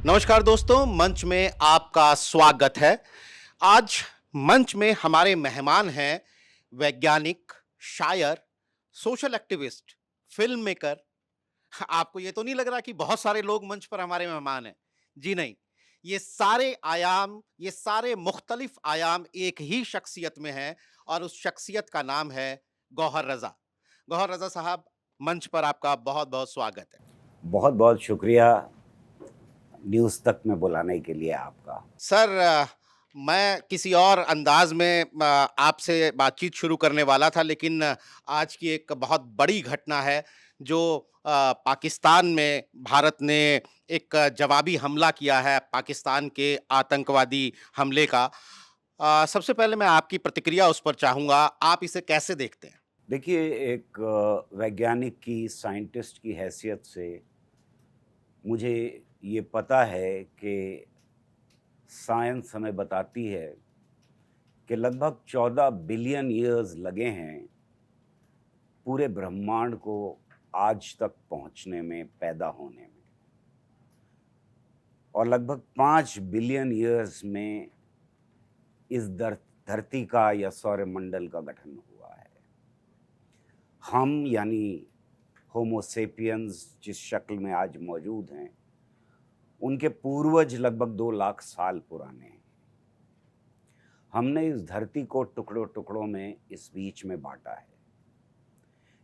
नमस्कार दोस्तों, मंच में आपका स्वागत है। आज मंच में हमारे मेहमान हैं वैज्ञानिक, शायर, सोशल एक्टिविस्ट, फ़िल्म मेकर। आपको ये तो नहीं लग रहा कि बहुत सारे लोग मंच पर हमारे मेहमान हैं? जी नहीं, ये सारे मुख्तलिफ़ आयाम एक ही शख्सियत में हैं और उस शख्सियत का नाम है गौहर रज़ा। गौहर रज़ा साहब, मंच पर आपका बहुत-बहुत स्वागत है। बहुत-बहुत शुक्रिया न्यूज़ तक में बुलाने के लिए आपका। सर मैं किसी और अंदाज में आपसे बातचीत शुरू करने वाला था, लेकिन आज की एक बहुत बड़ी घटना है जो पाकिस्तान में भारत ने एक जवाबी हमला किया है पाकिस्तान के आतंकवादी हमले का। सबसे पहले मैं आपकी प्रतिक्रिया उस पर चाहूँगा, आप इसे कैसे देखते हैं? देखिए, एक वैज्ञानिक की, साइंटिस्ट की हैसियत से मुझे ये पता है कि साइंस हमें बताती है कि लगभग 14 बिलियन ईयर्स लगे हैं पूरे ब्रह्मांड को आज तक पहुंचने में, पैदा होने में। और लगभग 5 बिलियन ईयर्स में इस धरती का या सौरमंडल का गठन हुआ है। हम यानी होमो सेपियंस जिस शक्ल में आज मौजूद हैं, उनके पूर्वज लगभग 2 लाख साल पुराने हैं। हमने इस धरती को टुकड़ों-टुकड़ों में इस बीच में बाँटा है।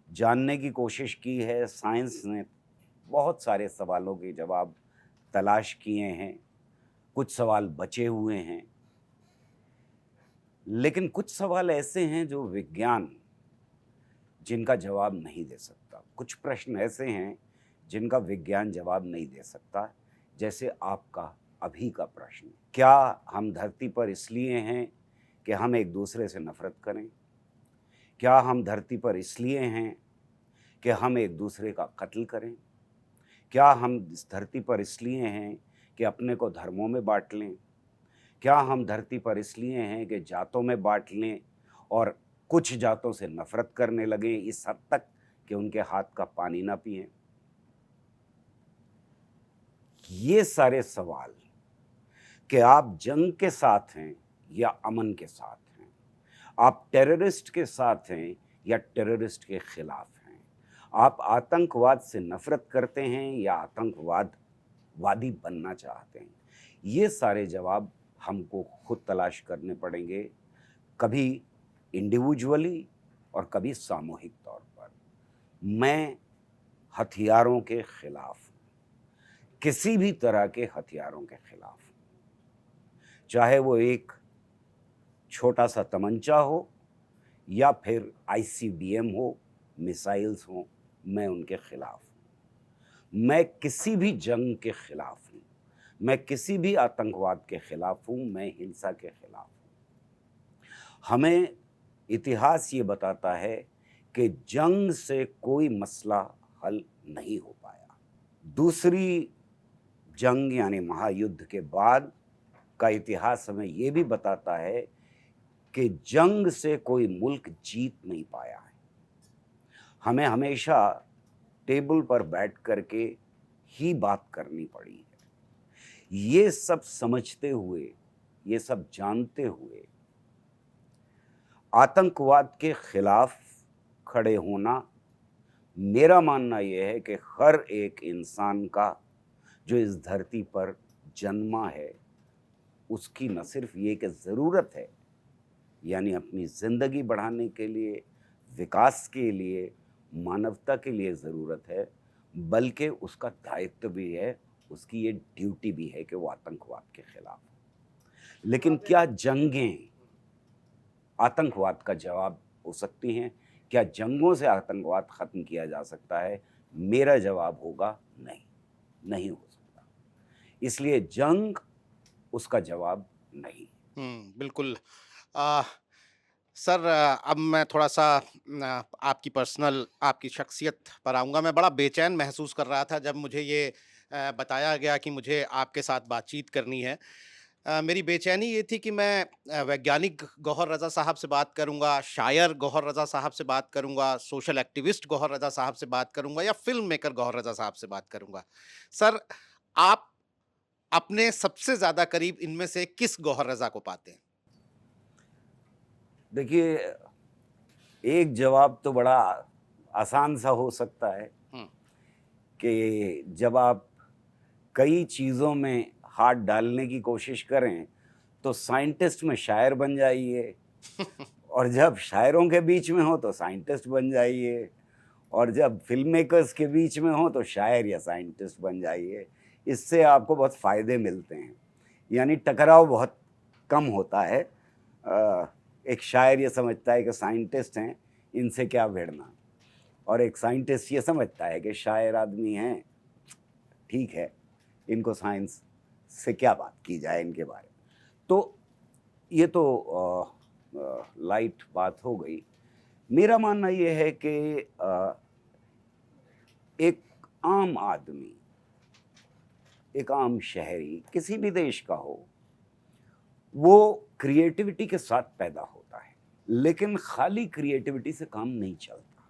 जानने की कोशिश की है, साइंस ने बहुत सारे सवालों के जवाब तलाश किए हैं, कुछ सवाल बचे हुए हैं। लेकिन कुछ सवाल ऐसे हैं जो विज्ञान जिनका जवाब नहीं दे सकता। कुछ प्रश्न ऐसे हैं जिनका विज्ञान जवाब नहीं दे सकता, जैसे आपका अभी का प्रश्न। क्या हम धरती पर इसलिए हैं कि हम एक दूसरे से नफरत करें? क्या हम धरती पर इसलिए हैं कि हम एक दूसरे का कत्ल करें? क्या हम इस धरती पर इसलिए हैं कि अपने को धर्मों में बाँट लें? क्या हम धरती पर इसलिए हैं कि जातों में बाँट लें और कुछ जातों से नफरत करने लगें इस हद तक कि उनके हाथ का पानी ना पिएं? ये सारे सवाल कि आप जंग के साथ हैं या अमन के साथ हैं, आप टेररिस्ट के साथ हैं या टेररिस्ट के खिलाफ हैं, आप आतंकवाद से नफरत करते हैं या आतंकवादी बनना चाहते हैं, ये सारे जवाब हमको खुद तलाश करने पड़ेंगे, कभी इंडिविजुअली और कभी सामूहिक तौर पर। मैं हथियारों के खिलाफ हूं, किसी भी तरह के हथियारों के खिलाफ हूं, चाहे वो एक छोटा सा तमंचा हो या फिर आईसीबीएम हो, मिसाइल्स हो, मैं उनके खिलाफ हूं। मैं किसी भी जंग के खिलाफ हूं, मैं किसी भी आतंकवाद के खिलाफ हूं, मैं हिंसा के खिलाफ हूं। हमें इतिहास ये बताता है कि जंग से कोई मसला हल नहीं हो पाया। दूसरी जंग यानी महायुद्ध के बाद का इतिहास हमें ये भी बताता है कि जंग से कोई मुल्क जीत नहीं पाया है। हमें हमेशा टेबल पर बैठ करके ही बात करनी पड़ी है। ये सब समझते हुए, ये सब जानते हुए, आतंकवाद के खिलाफ खड़े होना, मेरा मानना यह है कि हर एक इंसान का जो इस धरती पर जन्मा है, उसकी न सिर्फ ये कि ज़रूरत है, यानी अपनी ज़िंदगी बढ़ाने के लिए, विकास के लिए, मानवता के लिए ज़रूरत है, बल्कि उसका दायित्व भी है, उसकी ये ड्यूटी भी है कि वो आतंकवाद के खिलाफ हो। लेकिन क्या जंगें आतंकवाद का जवाब हो सकती हैं? क्या जंगों से आतंकवाद ख़त्म किया जा सकता है? मेरा जवाब होगा नहीं, नहीं हो सकता। इसलिए जंग उसका जवाब नहीं। बिल्कुल। अ, सर अब मैं थोड़ा-सा आपकी पर्सनल आपकी शख्सियत पर आऊँगा। मैं बड़ा बेचैन महसूस कर रहा था जब मुझे ये बताया गया कि मुझे आपके साथ बातचीत करनी है। मेरी बेचैनी ये थी कि मैं वैज्ञानिक गौहर रज़ा साहब से बात करूँगा, शायर गौहर रज़ा साहब से बात करूँगा, सोशल एक्टिविस्ट गौहर रज़ा साहब से बात करूँगा या फ़िल्म मेकर गौहर रज़ा साहब से बात करूँगा। सर, आप अपने सबसे ज़्यादा करीब इनमें से किस गौहर रज़ा को पाते हैं? देखिए, एक जवाब तो बड़ा आसान सा हो सकता है हुँ, कि जब आप कई चीज़ों में हाथ डालने की कोशिश करें, तो साइंटिस्ट में शायर बन जाइए, और जब शायरों के बीच में हो तो साइंटिस्ट बन जाइए, और जब फ़िल्म मेकर्स के बीच में हो तो शायर या साइंटिस्ट बन जाइए। इससे आपको बहुत फ़ायदे मिलते हैं, यानी टकराव बहुत कम होता है। एक शायर ये समझता है कि साइंटिस्ट हैं, इनसे क्या भिड़ना, और एक साइंटिस्ट ये समझता है कि शायर आदमी हैं, ठीक है, इनको साइंस से क्या बात की जाए इनके बारे में। तो ये तो लाइट बात हो गई। मेरा मानना ये है कि एक आम आदमी, एक आम शहरी किसी भी देश का हो, वो क्रिएटिविटी के साथ पैदा होता है, लेकिन खाली क्रिएटिविटी से काम नहीं चलता।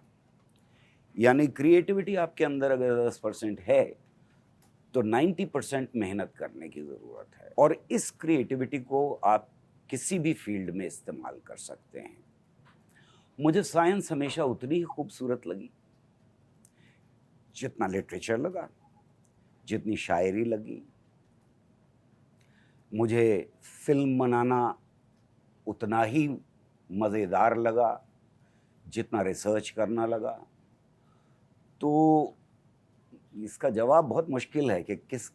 यानी क्रिएटिविटी आपके अंदर अगर 10% है, तो 90% मेहनत करने की ज़रूरत है, और इस क्रिएटिविटी को आप किसी भी फील्ड में इस्तेमाल कर सकते हैं। मुझे साइंस हमेशा उतनी ही खूबसूरत लगी जितना लिटरेचर लगा, जितनी शायरी लगी। मुझे फ़िल्म बनाना उतना ही मज़ेदार लगा जितना रिसर्च करना लगा। तो इसका जवाब बहुत मुश्किल है कि किस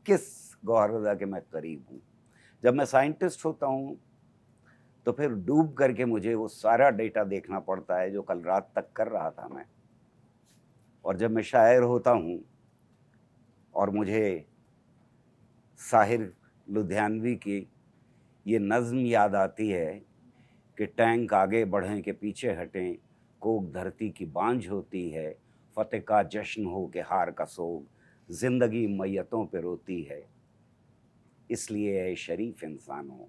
किस गौहर रज़ा के मैं करीब हूँ। जब मैं साइंटिस्ट होता हूँ, तो फिर डूब करके मुझे वो सारा डेटा देखना पड़ता है जो कल रात तक कर रहा था मैं। और जब मैं शायर होता हूँ और मुझे साहिर लुधियानवी की ये नज़्म याद आती है कि टैंक आगे बढ़ें कि पीछे हटें, कोक धरती की बांझ होती है, फ़तेह का जश्न हो के हार का सोग, ज़िंदगी मैयतों पे रोती है, इसलिए ऐ शरीफ इंसानों,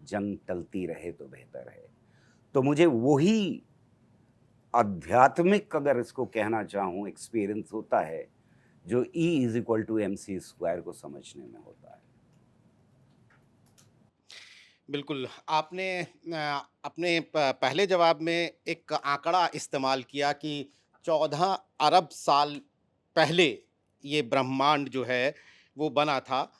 जंग टलती रहे तो बेहतर है। तो मुझे वही आध्यात्मिक, अगर इसको कहना चाहूँ, एक्सपीरियंस होता है जो E = mc² को समझने में होता है। बिल्कुल, आपने अपने पहले जवाब में एक आंकड़ा इस्तेमाल किया कि 14 अरब साल पहले ये ब्रह्मांड जो है, वो बना था।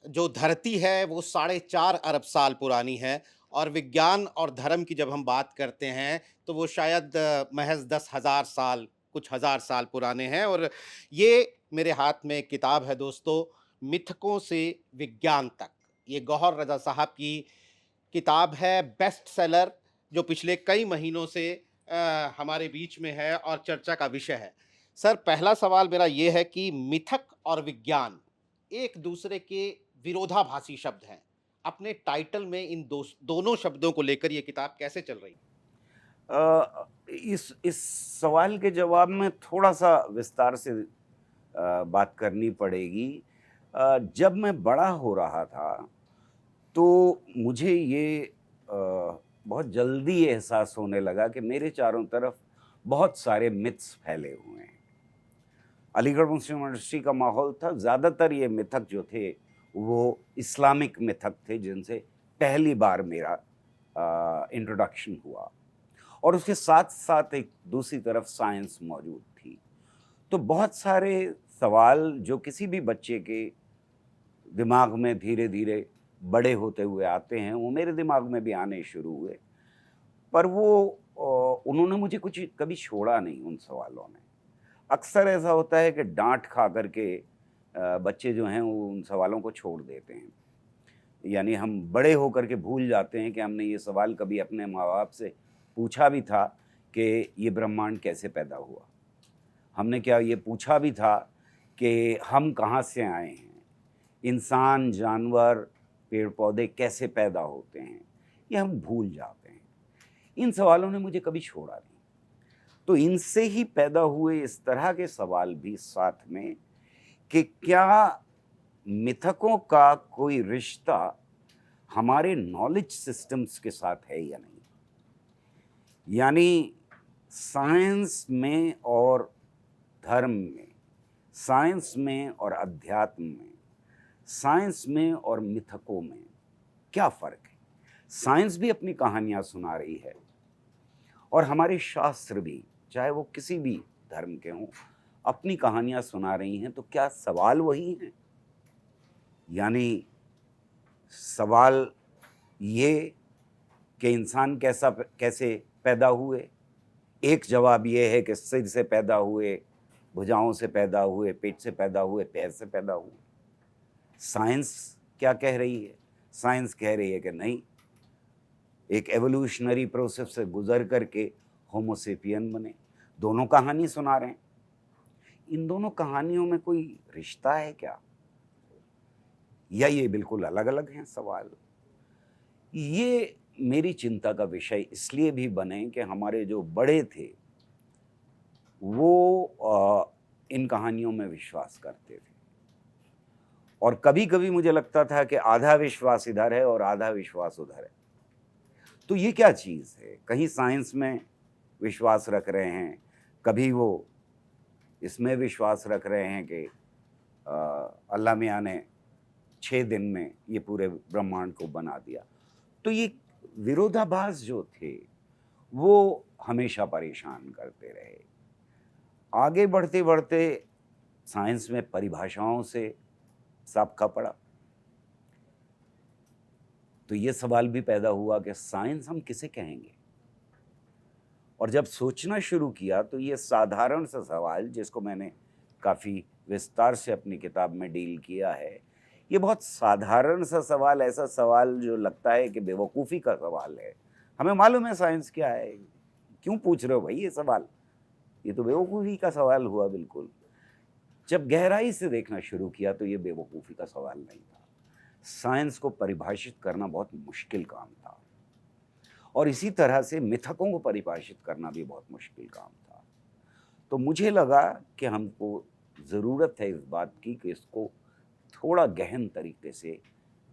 जो धरती है वो 4.5 अरब साल पुरानी है और विज्ञान और धर्म की जब हम बात करते हैं तो वो शायद महज़ 10,000 साल, कुछ हज़ार साल पुराने हैं। और ये मेरे हाथ में एक किताब है दोस्तों, मिथकों से विज्ञान तक। ये गौहर रज़ा साहब की किताब है, बेस्ट सेलर, जो पिछले कई महीनों से हमारे बीच में है और चर्चा का विषय है। सर, पहला सवाल मेरा ये है कि मिथक और विज्ञान एक दूसरे के विरोधाभासी शब्द हैं। अपने टाइटल में इन दोनों शब्दों को लेकर ये किताब कैसे चल रही? इस सवाल के जवाब में थोड़ा-सा विस्तार से बात करनी पड़ेगी। जब मैं बड़ा हो रहा था, तो मुझे ये बहुत जल्दी ये एहसास होने लगा कि मेरे चारों तरफ बहुत सारे मिथ्स फैले हुए हैं। अलीगढ़ मुस्लिम यूनिवर्सिटी का माहौल था, ज़्यादातर ये मिथक जो थे, वो इस्लामिक मिथक थे, जिनसे पहली बार मेरा इंट्रोडक्शन हुआ, और उसके साथ-साथ एक दूसरी तरफ साइंस मौजूद थी। तो बहुत सारे सवाल जो किसी भी बच्चे के दिमाग में धीरे-धीरे बड़े होते हुए आते हैं, वो मेरे दिमाग में भी आने शुरू हुए। पर वो उन्होंने मुझे कुछ कभी छोड़ा नहीं उन सवालों ने। अक्सर ऐसा होता है कि डाँट खा कर के बच्चे जो हैं वो उन सवालों को छोड़ देते हैं। यानी हम बड़े होकर के भूल जाते हैं कि हमने ये सवाल कभी अपने माँ-बाप से पूछा भी था कि ये ब्रह्मांड कैसे पैदा हुआ? हमने क्या ये पूछा भी था कि हम कहाँ से आए हैं? इंसान, जानवर, पेड़-पौधे कैसे पैदा होते हैं? ये हम भूल जाते हैं। इन सवालों ने मुझे कभी छोड़ा नहीं। तो इनसे ही पैदा हुए इस तरह के सवाल भी साथ में कि क्या मिथकों का कोई रिश्ता हमारे नॉलेज सिस्टम्स के साथ है या नहीं? यानी साइंस में और धर्म में, साइंस में और अध्यात्म में साइंस में और मिथकों में क्या फ़र्क है? साइंस भी अपनी कहानियाँ सुना रही है और हमारे शास्त्र भी, चाहे वो किसी भी धर्म के हों, अपनी कहानियाँ सुना रही हैं, तो क्या सवाल वही हैं? यानी सवाल ये कि इंसान कैसे पैदा हुए? एक जवाब ये है कि सिर से पैदा हुए, भुजाओं से पैदा हुए, पेट से पैदा हुए, पैर से पैदा हुए। साइंस क्या कह रही है? साइंस कह रही है कि नहीं, एक एवोल्यूशनरी प्रोसेस से गुजर करके होमो सेपियन बने। दोनों कहानी सुना रहे हैं। इन दोनों कहानियों में कोई रिश्ता है क्या? या ये बिल्कुल अलग-अलग हैं सवाल? ये मेरी चिंता का विषय इसलिए भी बने कि हमारे जो बड़े थे, वो इन कहानियों में विश्वास करते थे। और कभी-कभी मुझे लगता था कि आधा विश्वास इधर है और आधा विश्वास उधर है। तो ये क्या चीज़ है? कहीं साइंस में विश्वास रख रहे हैं, कभी वो इसमें विश्वास रख रहे हैं कि अल्लाह मियाँ ने 6 दिन में ये पूरे ब्रह्मांड को बना दिया। तो ये विरोधाभास जो थे, वो हमेशा परेशान करते रहे। आगे बढ़ते-बढ़ते साइंस में परिभाषाओं से साबका पड़ा। तो ये सवाल भी पैदा हुआ कि साइंस हम किसे कहेंगे? और जब सोचना शुरू किया तो ये साधारण सा सवाल, जिसको मैंने काफ़ी विस्तार से अपनी किताब में डील किया है, ये बहुत साधारण सा सवाल, ऐसा सवाल जो लगता है कि बेवकूफ़ी का सवाल है। हमें मालूम है साइंस क्या है, क्यों पूछ रहे हो भाई ये सवाल? ये तो बेवकूफ़ी का सवाल हुआ बिल्कुल। जब गहराई से देखना शुरू किया तो ये बेवकूफ़ी का सवाल नहीं था। साइंस को परिभाषित करना बहुत मुश्किल काम था और इसी तरह से मिथकों को परिभाषित करना भी बहुत मुश्किल काम था। तो मुझे लगा कि हमको ज़रूरत है इस बात की कि इसको थोड़ा गहन तरीके से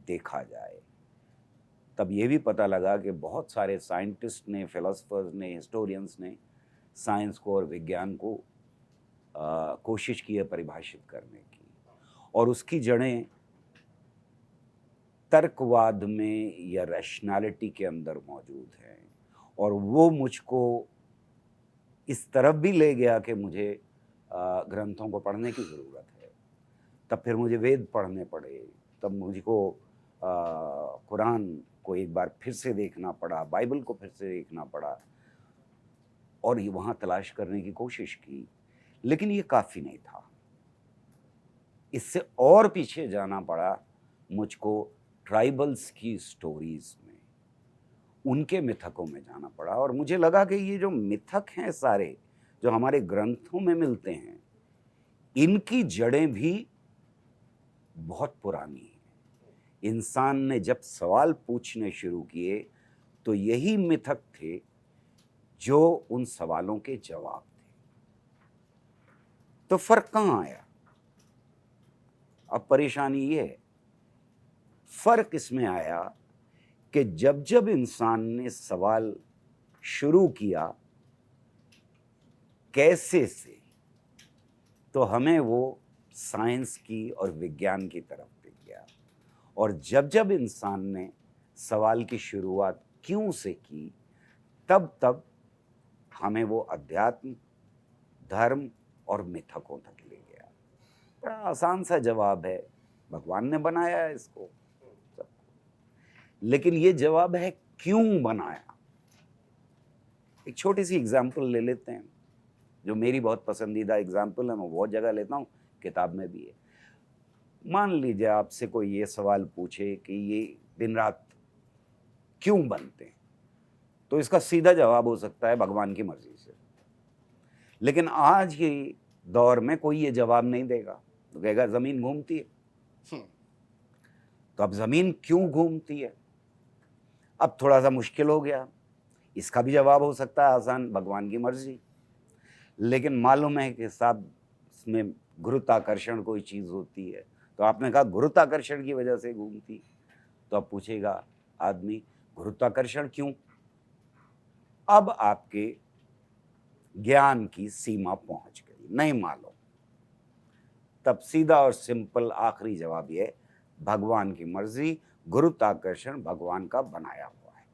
देखा जाए। तब ये भी पता लगा कि बहुत सारे साइंटिस्ट ने, फिलोसोफर्स ने, हिस्टोरियंस ने साइंस को और विज्ञान को कोशिश की है परिभाषित करने की, और उसकी जड़ें तर्कवाद में या रैशनैलिटी के अंदर मौजूद हैं। और वो मुझको इस तरफ भी ले गया कि मुझे ग्रंथों को पढ़ने की ज़रूरत है। तब फिर मुझे वेद पढ़ने पड़े, तब मुझको कुरान को एक बार फिर से देखना पड़ा, बाइबल को फिर से देखना पड़ा और ये वहाँ तलाश करने की कोशिश की। लेकिन ये काफ़ी नहीं था, इससे और पीछे जाना पड़ा मुझको। ट्राइबल्स की स्टोरीज़ में, उनके मिथकों में जाना पड़ा और मुझे लगा कि ये जो मिथक हैं सारे, जो हमारे ग्रंथों में मिलते हैं, इनकी जड़ें भी बहुत पुरानी हैं। इंसान ने जब सवाल पूछने शुरू किए तो यही मिथक थे जो उन सवालों के जवाब थे। तो फ़र्क कहाँ आया? अब परेशानी ये है, फ़र्क इसमें आया कि जब जब इंसान ने सवाल शुरू किया कैसे से, तो हमें वो साइंस की और विज्ञान की तरफ ले गया। और जब जब इंसान ने सवाल की शुरुआत क्यों से की, तब तब हमें वो अध्यात्म, धर्म और मिथकों तक ले गया। बड़ा आसान सा जवाब है, भगवान ने बनाया है इसको सबको। लेकिन ये जवाब है क्यों बनाया। एक छोटी सी एग्जाम्पल ले लेते हैं, जो मेरी बहुत पसंदीदा एग्जाम्पल है, मैं बहुत जगह लेता हूँ, किताब में भी है। मान लीजिए आपसे कोई ये सवाल पूछे कि ये दिन रात क्यों बनते हैं, तो इसका सीधा जवाब हो सकता है भगवान की मर्जी से। लेकिन आज के दौर में कोई ये जवाब नहीं देगा, तो कहेगा ज़मीन घूमती है। तो अब ज़मीन क्यों घूमती है, अब थोड़ा सा मुश्किल हो गया। इसका भी जवाब हो सकता है आसान, भगवान की मर्जी। लेकिन मालूम है कि साहब इसमें गुरुत्वाकर्षण कोई चीज़ होती है, तो आपने कहा गुरुत्वाकर्षण की वजह से घूमती, तो अब पूछेगा आदमी गुरुत्वाकर्षण क्यों। अब आपके ज्ञान की सीमा पहुंच गई, नहीं मालूम। तब सीधा और सिंपल आखिरी जवाब ये, भगवान की मर्जी, गुरुत्वाकर्षण भगवान का बनाया हुआ है।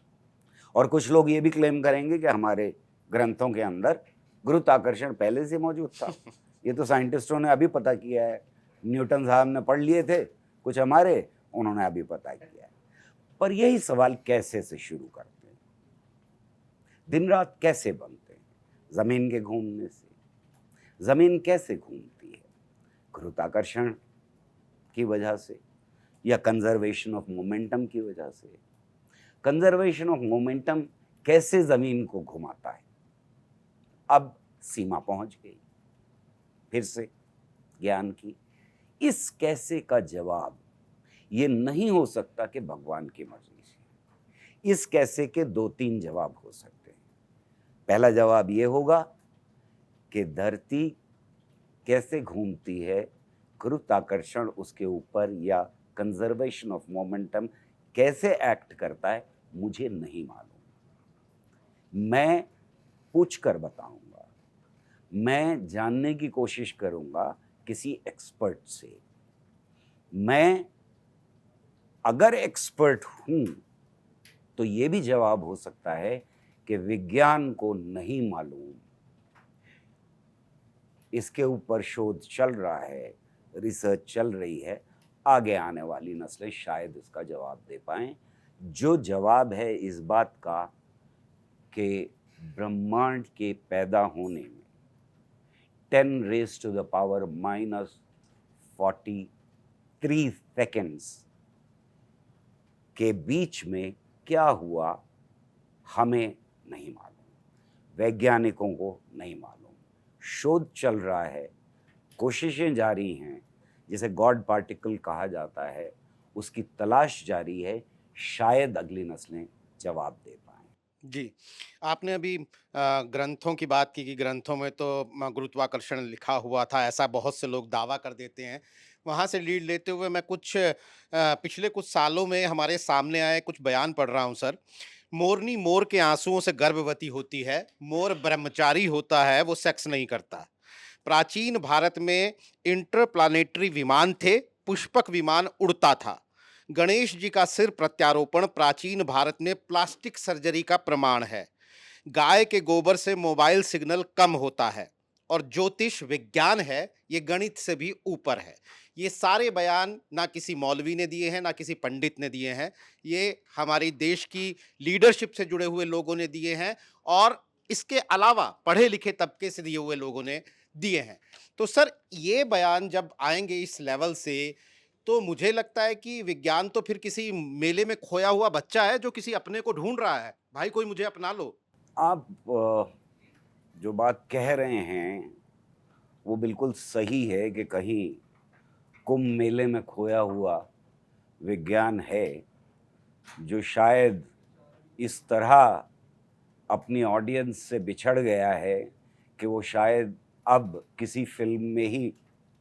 और कुछ लोग ये भी क्लेम करेंगे कि हमारे ग्रंथों के अंदर गुरुत्वाकर्षण पहले से मौजूद था। ये तो साइंटिस्टों ने अभी पता किया है। न्यूटन साहब ने पढ़ लिए थे कुछ हमारे, उन्होंने अभी पता किया है। पर यही सवाल कैसे से शुरू करते हैं, दिन रात कैसे बनते हैं? जमीन के घूमने से। जमीन कैसे घूमती है? गुरुत्वाकर्षण की वजह से या कंजर्वेशन ऑफ मोमेंटम की वजह से। कंजर्वेशन ऑफ मोमेंटम कैसे जमीन को घुमाता है? अब सीमा पहुंच गई फिर से ज्ञान की। इस कैसे का जवाब ये नहीं हो सकता कि भगवान की मर्जी से। इस कैसे के 2-3 जवाब हो सकते हैं। पहला जवाब ये होगा कि धरती कैसे घूमती है, गुरुत्वाकर्षण उसके ऊपर या कंजर्वेशन ऑफ मोमेंटम कैसे एक्ट करता है, मुझे नहीं मालूम। मैं पूछ कर बताऊंगा, मैं जानने की कोशिश करूंगा किसी एक्सपर्ट से। मैं अगर एक्सपर्ट हूं तो ये भी जवाब हो सकता है कि विज्ञान को नहीं मालूम, इसके ऊपर शोध चल रहा है, रिसर्च चल रही है, आगे आने वाली नस्लें शायद इसका जवाब दे पाएं। जो जवाब है इस बात का कि ब्रह्मांड के पैदा होने में 10 raised to the power minus 43 seconds के बीच में क्या हुआ हमें नहीं मालूम, वैज्ञानिकों को नहीं मालूम। शोध चल रहा है, कोशिशें जारी हैं, जिसे गॉड पार्टिकल कहा जाता है, उसकी तलाश जारी है। शायद अगली नस्लें जवाब दे पाएं। जी, आपने अभी ग्रंथों की बात की कि ग्रंथों में तो गुरुत्वाकर्षण लिखा हुआ था, ऐसा बहुत से लोग दावा कर देते हैं। वहाँ से लीड लेते हुए मैं कुछ पिछले कुछ सालों में हमारे सामने आए कुछ बयान पढ़ रहा हूँ सर। मोरनी मोर के आँसुओं से गर्भवती होती है, मोर ब्रह्मचारी होता है, वो सेक्स नहीं करता। प्राचीन भारत में इंटरप्लानेटरी विमान थे, पुष्पक विमान उड़ता था। गणेश जी का सिर प्रत्यारोपण प्राचीन भारत में प्लास्टिक सर्जरी का प्रमाण है। गाय के गोबर से मोबाइल सिग्नल कम होता है और ज्योतिष विज्ञान है, ये गणित से भी ऊपर है। ये सारे बयान ना किसी मौलवी ने दिए हैं, ना किसी पंडित ने दिए हैं, ये हमारी देश की लीडरशिप से जुड़े हुए लोगों ने दिए हैं और इसके अलावा पढ़े लिखे तबके से दिए हुए लोगों ने दिए हैं। तो सर ये बयान जब आएंगे इस लेवल से, तो मुझे लगता है कि विज्ञान तो फिर किसी मेले में खोया हुआ बच्चा है जो किसी अपने को ढूंढ रहा है, भाई कोई मुझे अपना लो। आप जो बात कह रहे हैं वो बिल्कुल सही है कि कहीं कुंभ मेले में खोया हुआ विज्ञान है, जो शायद इस तरह अपनी ऑडियंस से बिछड़ गया है कि वो शायद अब किसी फिल्म में ही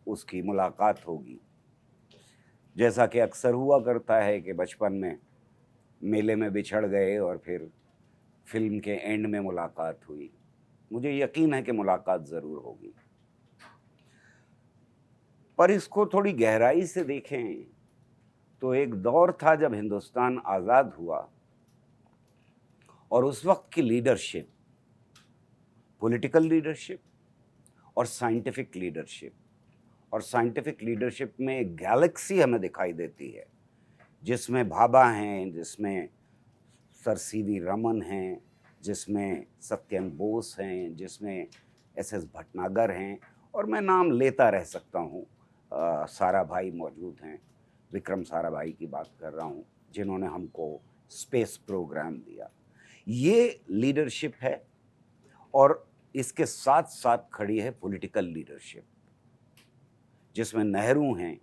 उसकी मुलाकात होगी। जैसा कि अक्सर हुआ करता है कि बचपन में मेले में बिछड़ गए और फिर फिल्म के एंड में मुलाकात हुई। मुझे यकीन है कि मुलाकात ज़रूर होगी। पर इसको थोड़ी गहराई से देखें तो एक दौर था जब हिंदुस्तान आज़ाद हुआ और उस वक्त की लीडरशिप, पॉलिटिकल लीडरशिप और साइंटिफिक लीडरशिप, और साइंटिफिक लीडरशिप में एक गैलेक्सी हमें दिखाई देती है, जिसमें भाभा हैं, जिसमें सर सीवी रमन हैं, जिसमें सत्येंद्र बोस हैं, जिसमें एस भटनागर हैं, और मैं नाम लेता रह सकता हूँ। साराभाई मौजूद हैं, विक्रम साराभाई की बात कर रहा हूँ, जिन्होंने हमको स्पेस प्रोग्राम दिया। ये लीडरशिप है और इसके साथ साथ खड़ी है पॉलिटिकल लीडरशिप, जिसमें नेहरू हैं,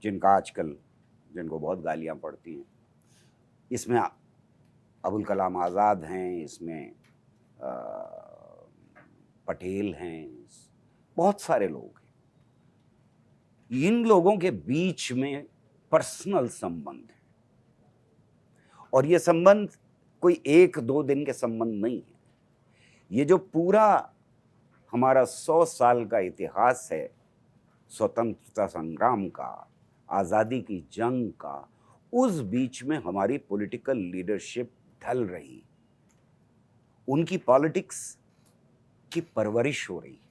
जिनको बहुत गालियाँ पड़ती हैं। इसमें अबुल कलाम आज़ाद हैं, इसमें पटेल हैं, बहुत सारे लोग हैं। इन लोगों के बीच में पर्सनल संबंध है और ये संबंध कोई 1-2 दिन के संबंध नहीं है। ये जो पूरा हमारा 100 साल का इतिहास है स्वतंत्रता संग्राम का, आज़ादी की जंग का, उस बीच में हमारी पॉलिटिकल लीडरशिप ढल रही, उनकी पॉलिटिक्स की परवरिश हो रही है।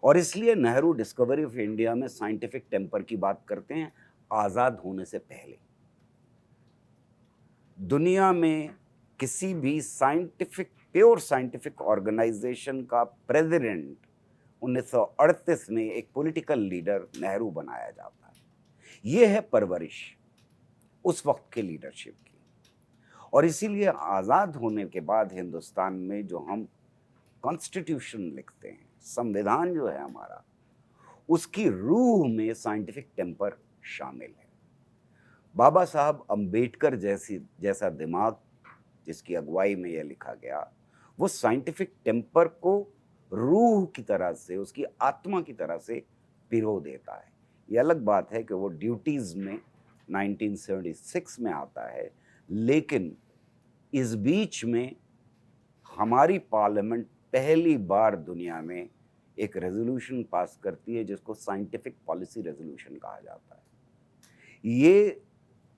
और इसलिए नेहरू डिस्कवरी ऑफ इंडिया में साइंटिफिक टेम्पर की बात करते हैं आज़ाद होने से पहले। दुनिया में किसी भी प्योर साइंटिफिक ऑर्गेनाइजेशन का प्रेसिडेंट 1938 में एक पॉलिटिकल लीडर नेहरू बनाया जाता है। ये है परवरिश उस वक्त के लीडरशिप की। और इसीलिए आज़ाद होने के बाद हिंदुस्तान में जो हम कॉन्स्टिट्यूशन लिखते हैं, संविधान जो है हमारा, उसकी रूह में साइंटिफिक टेम्पर शामिल है। बाबा साहब अंबेडकर जैसा दिमाग जिसकी अगुवाई में यह लिखा गया, वो साइंटिफिक टेम्पर को रूह की तरह से, उसकी आत्मा की तरह से पिरो देता है। ये अलग बात है कि वो ड्यूटीज़ में 1976 में आता है, लेकिन इस बीच में हमारी पार्लियामेंट पहली बार दुनिया में एक रेजोल्यूशन पास करती है जिसको साइंटिफिक पॉलिसी रेजोल्यूशन कहा जाता है। ये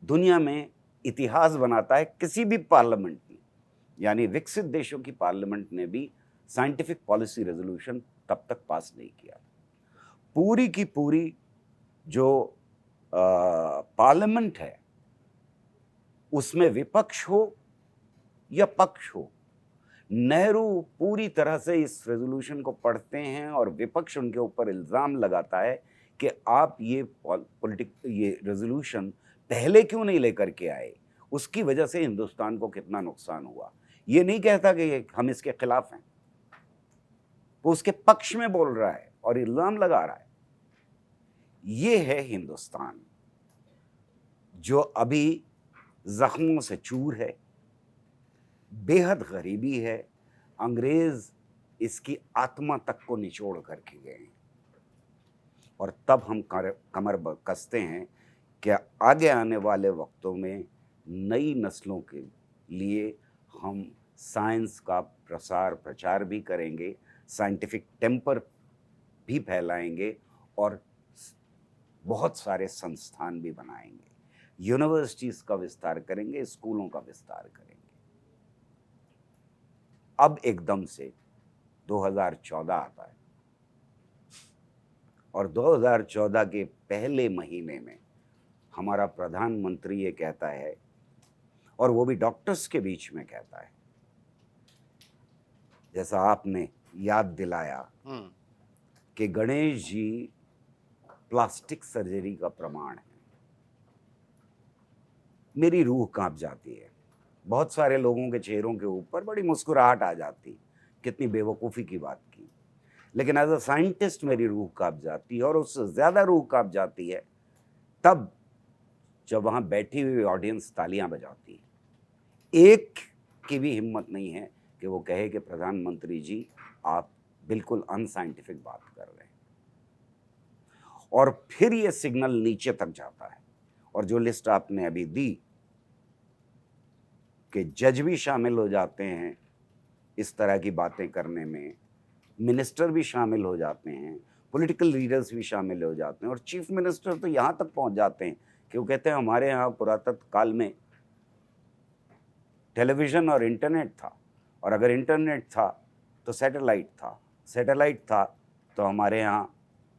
दुनिया में इतिहास बनाता है। किसी भी पार्लियामेंट ने, यानी विकसित देशों की पार्लियामेंट ने भी साइंटिफिक पॉलिसी रेजोल्यूशन तब तक पास नहीं किया। पूरी की पूरी जो पार्लियामेंट है, उसमें विपक्ष हो या पक्ष हो, नेहरू पूरी तरह से इस रेजोल्यूशन को पढ़ते हैं और विपक्ष उनके ऊपर इल्ज़ाम लगाता है कि आप ये रेजोल्यूशन पहले क्यों नहीं लेकर के आए, उसकी वजह से हिंदुस्तान को कितना नुकसान हुआ। ये नहीं कहता कि हम इसके खिलाफ हैं, वो उसके पक्ष में बोल रहा है और इल्ज़ाम लगा रहा है। ये है हिंदुस्तान जो अभी जख्मों से चूर है, बेहद गरीबी है। अंग्रेज इसकी आत्मा तक को निचोड़ करके गए हैं। और तब हम कमर कसते हैं कि आगे आने वाले वक्तों में नई नस्लों के लिए हम साइंस का प्रसार प्रचार भी करेंगे, साइंटिफिक टेम्पर भी फैलाएंगे और बहुत सारे संस्थान भी बनाएंगे, यूनिवर्सिटीज़ का विस्तार करेंगे, स्कूलों का विस्तार करेंगे। अब एकदम से 2014 आता है और 2014 के पहले महीने में हमारा प्रधानमंत्री ये कहता है, और वो भी डॉक्टर्स के बीच में कहता है, जैसा आपने याद दिलाया कि गणेश जी प्लास्टिक सर्जरी का प्रमाण है। मेरी रूह कांप जाती है। बहुत सारे लोगों के चेहरों के ऊपर बड़ी मुस्कुराहट आ जाती, कितनी बेवकूफ़ी की बात की। लेकिन एज अ साइंटिस्ट मेरी रूह कांप जाती है, और उससे ज़्यादा रूह कांप जाती है तब जब वहाँ बैठी हुई ऑडियंस तालियां बजाती है। एक की भी हिम्मत नहीं है कि वो कहे कि प्रधानमंत्री जी आप बिल्कुल अनसाइंटिफिक बात कर रहे हैं। और फिर ये सिग्नल नीचे तक जाता है। और जो लिस्ट आपने अभी दी कि जज भी शामिल हो जाते हैं इस तरह की बातें करने में, मिनिस्टर भी शामिल हो जाते हैं, पॉलिटिकल लीडर्स भी शामिल हो जाते हैं, और चीफ मिनिस्टर तो यहाँ तक पहुँच जाते हैं कि वो कहते हैं हमारे यहाँ पुरातत्व काल में टेलीविज़न और इंटरनेट था, और अगर इंटरनेट था तो सैटेलाइट था, सैटेलाइट था तो हमारे यहाँ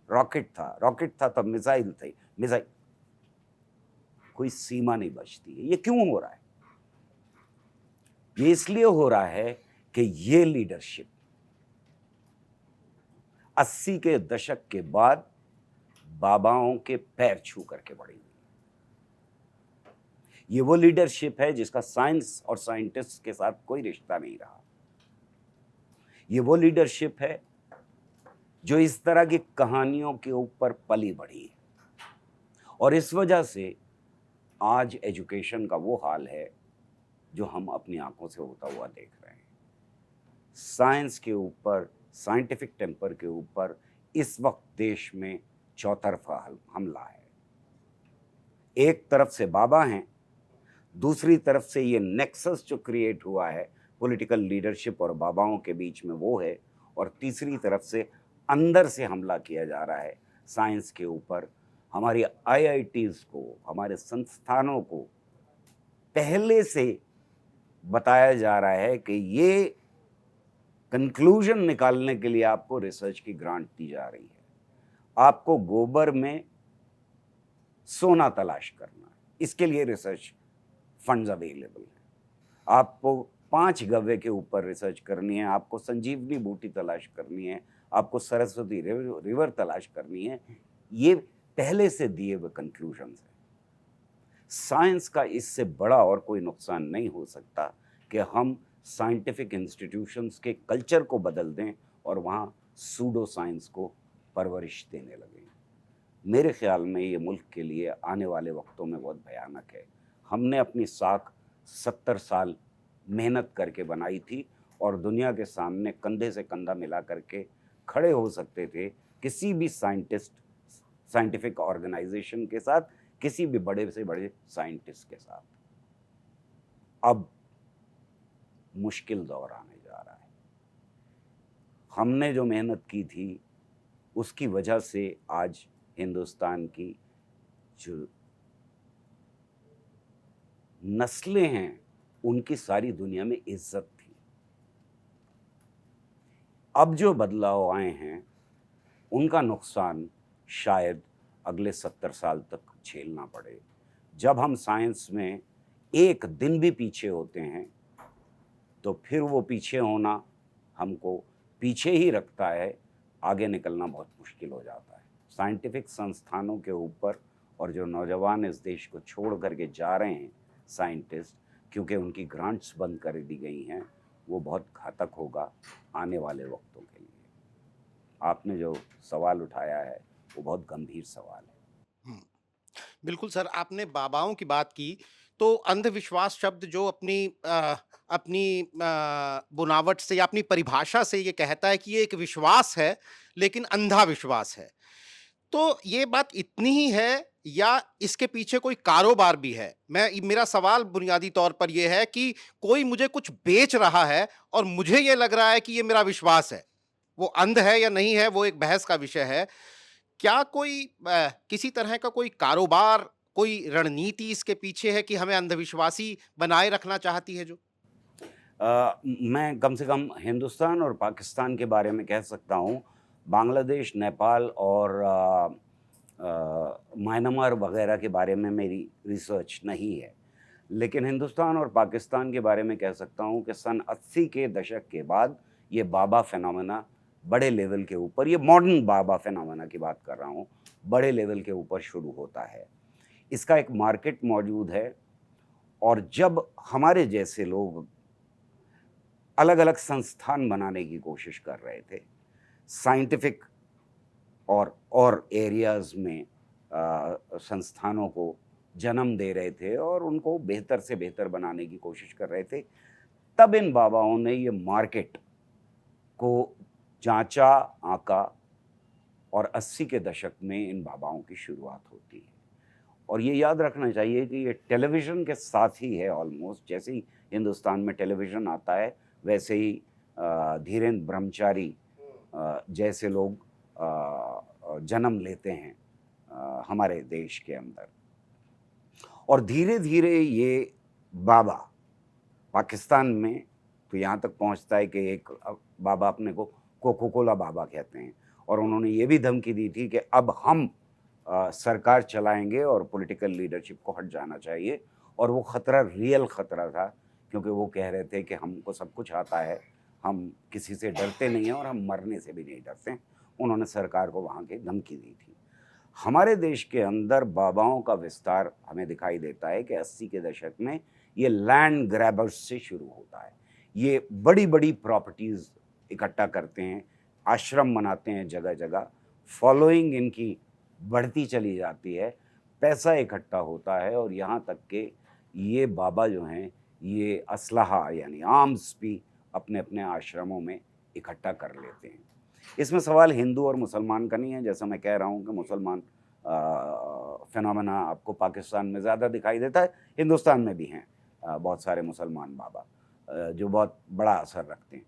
रॉकेट था, रॉकेट था तब मिसाइल थी, मिसाइल। कोई सीमा नहीं बचती है। ये क्यों हो रहा है? ये इसलिए हो रहा है कि ये लीडरशिप 80 के दशक के बाद बाबाओं के पैर छू करके बढ़ी हुई। ये वो लीडरशिप है जिसका साइंस और साइंटिस्ट के साथ कोई रिश्ता नहीं रहा। ये वो लीडरशिप है जो इस तरह की कहानियों के ऊपर पली बढ़ी है, और इस वजह से आज एजुकेशन का वो हाल है जो हम अपनी आंखों से होता हुआ देख रहे हैं। साइंस के ऊपर, साइंटिफिक टेम्पर के ऊपर इस वक्त देश में चौतरफा हमला है। एक तरफ से बाबा हैं, दूसरी तरफ से ये नेक्सस जो क्रिएट हुआ है पॉलिटिकल लीडरशिप और बाबाओं के बीच में वो है, और तीसरी तरफ से अंदर से हमला किया जा रहा है साइंस के ऊपर, हमारी आईआईटीज़ को, हमारे संस्थानों को पहले से बताया जा रहा है कि ये कंक्लूजन निकालने के लिए आपको रिसर्च की ग्रांट दी जा रही है। आपको गोबर में सोना तलाश करना है, इसके लिए रिसर्च फंड्स अवेलेबल हैं। आपको 5 गव्वे के ऊपर रिसर्च करनी है, आपको संजीवनी बूटी तलाश करनी है, आपको सरस्वती रिवर तलाश करनी है। ये पहले से दिए हुए कंक्लूजन्स हैं। साइंस का इससे बड़ा और कोई नुकसान नहीं हो सकता कि हम साइंटिफिक इंस्टीट्यूशंस के कल्चर को बदल दें और वहाँ सूडो साइंस को परवरिश देने लगें। मेरे ख्याल में ये मुल्क के लिए आने वाले वक्तों में बहुत भयानक है। हमने अपनी साख 70 साल मेहनत करके बनाई थी और दुनिया के सामने कंधे से कंधा मिला करके खड़े हो सकते थे किसी भी साइंटिफिक ऑर्गेनाइजेशन के साथ, किसी भी बड़े से बड़े साइंटिस्ट के साथ। अब मुश्किल दौर आने जा रहा है। हमने जो मेहनत की थी उसकी वजह से आज हिंदुस्तान की जो नस्लें हैं उनकी सारी दुनिया में इज्जत थी। अब जो बदलाव आए हैं उनका नुकसान शायद अगले 70 साल तक झेलना पड़े। जब हम साइंस में एक दिन भी पीछे होते हैं तो फिर वो पीछे होना हमको पीछे ही रखता है, आगे निकलना बहुत मुश्किल हो जाता है। साइंटिफिक संस्थानों के ऊपर और जो नौजवान इस देश को छोड़ करके जा रहे हैं साइंटिस्ट, क्योंकि उनकी ग्रांट्स बंद कर दी गई हैं, वो बहुत घातक होगा आने वाले वक्तों के लिए। आपने जो सवाल उठाया है वो बहुत गंभीर सवाल है। हुँ। बिल्कुल सर, आपने बाबाओं की बात की, तो अंधविश्वास शब्द जो अपनी बुनावट से या अपनी परिभाषा से ये कहता है कि ये एक विश्वास है, लेकिन अंधा विश्वास है। तो ये बात इतनी ही है या इसके पीछे कोई कारोबार भी है? मेरा सवाल बुनियादी तौर पर ये है कि कोई मुझे कुछ बेच रहा है और मुझे ये लग रहा है कि ये मेरा विश्वास है। वो अंध है या नहीं है, वो एक बहस का विषय है। क्या कोई किसी तरह का कोई कारोबार, कोई रणनीति इसके पीछे है कि हमें अंधविश्वासी बनाए रखना चाहती है जो? मैं कम से कम हिंदुस्तान और पाकिस्तान के बारे में कह सकता हूँ। बांग्लादेश, नेपाल और म्यांमार वगैरह के बारे में मेरी रिसर्च नहीं है। लेकिन हिंदुस्तान और पाकिस्तान के बारे में कह सकता हूँ कि सन 80 के दशक के बाद ये बाबा फिनोमेना बड़े लेवल के ऊपर, ये मॉडर्न बाबा फिनोमेना की बात कर रहा हूँ, बड़े लेवल के ऊपर शुरू होता है। इसका एक मार्केट मौजूद है और जब हमारे जैसे लोग अलग-अलग संस्थान बनाने की कोशिश कर रहे थे, साइंटिफिक और एरियाज़ में संस्थानों को जन्म दे रहे थे और उनको बेहतर से बेहतर बनाने की कोशिश कर रहे थे, तब इन बाबाओं ने ये मार्केट को जाँचा, आँका और 80 के दशक में इन बाबाओं की शुरुआत होती है। और ये याद रखना चाहिए कि ये टेलीविज़न के साथ ही है ऑलमोस्ट। जैसे ही हिंदुस्तान में टेलीविज़न आता है, वैसे ही धीरेन्द्र ब्रह्मचारी जैसे लोग जन्म लेते हैं हमारे देश के अंदर। और धीरे-धीरे ये बाबा पाकिस्तान में तो यहाँ तक पहुँचता है कि एक बाबा अपने को कोको कोला बाबा कहते हैं और उन्होंने ये भी धमकी दी थी कि अब हम सरकार चलाएंगे और पॉलिटिकल लीडरशिप को हट जाना चाहिए। और वो ख़तरा रियल ख़तरा था, क्योंकि वो कह रहे थे कि हमको सब कुछ आता है, हम किसी से डरते नहीं हैं और हम मरने से भी नहीं डरते। उन्होंने सरकार को वहाँ की धमकी दी थी। हमारे देश के अंदर बाबाओं का विस्तार हमें दिखाई देता है कि 80 के दशक में ये लैंड ग्रैबर्स से शुरू होता है। ये बड़ी-बड़ी प्रॉपर्टीज़ इकट्ठा करते हैं, आश्रम बनाते हैं जगह-जगह, फॉलोइंग इनकी बढ़ती चली जाती है, पैसा इकट्ठा होता है और यहाँ तक कि ये बाबा जो हैं, ये असलहा यानी आर्म्स भी अपने-अपने आश्रमों में इकट्ठा कर लेते हैं। इसमें सवाल हिंदू और मुसलमान का नहीं है, जैसा मैं कह रहा हूँ कि मुसलमान फिनोमेना आपको पाकिस्तान में ज़्यादा दिखाई देता है, हिंदुस्तान में भी हैं बहुत सारे मुसलमान बाबा जो बहुत बड़ा असर रखते हैं।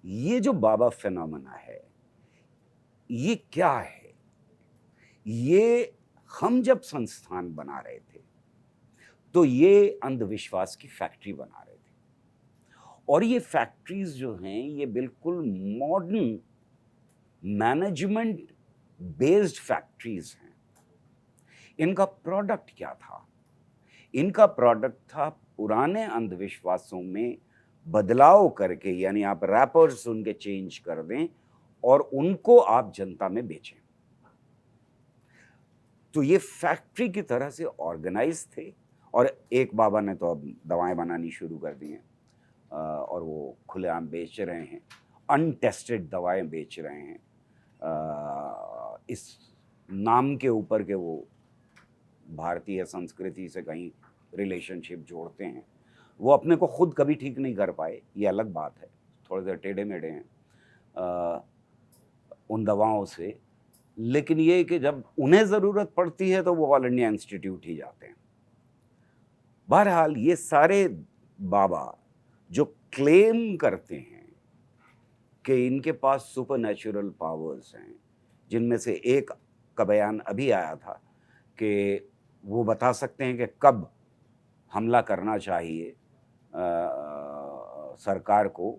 ये जो बाबा फिनोमेना है, ये क्या है? ये हम जब संस्थान बना रहे थे तो ये अंधविश्वास की फैक्ट्री बना रहे थे, और ये फैक्ट्रीज जो हैं ये बिल्कुल मॉडर्न मैनेजमेंट बेस्ड फैक्ट्रीज हैं। इनका प्रोडक्ट क्या था? इनका प्रोडक्ट था पुराने अंधविश्वासों में बदलाव करके, यानी आप रैपर्स उनके चेंज कर दें और उनको आप जनता में बेचें। तो ये फैक्ट्री की तरह से ऑर्गेनाइज थे, और एक बाबा ने तो अब दवाएं बनानी शुरू कर दी हैं और वो खुलेआम बेच रहे हैं, अनटेस्टेड दवाएं बेच रहे हैं इस नाम के ऊपर के वो भारतीय संस्कृति से कहीं रिलेशनशिप जोड़ते हैं। वो अपने को खुद कभी ठीक नहीं कर पाए, ये अलग बात है, थोड़े से टेढ़े मेढ़े हैं उन दवाओं से, लेकिन ये कि जब उन्हें ज़रूरत पड़ती है तो वो ऑल इंडिया इंस्टीट्यूट ही जाते हैं। बहरहाल ये सारे बाबा जो क्लेम करते हैं कि इनके पास सुपर नेचुरल पावर्स हैं, जिनमें से एक का बयान अभी आया था कि वो बता सकते हैं कि कब हमला करना चाहिए सरकार को,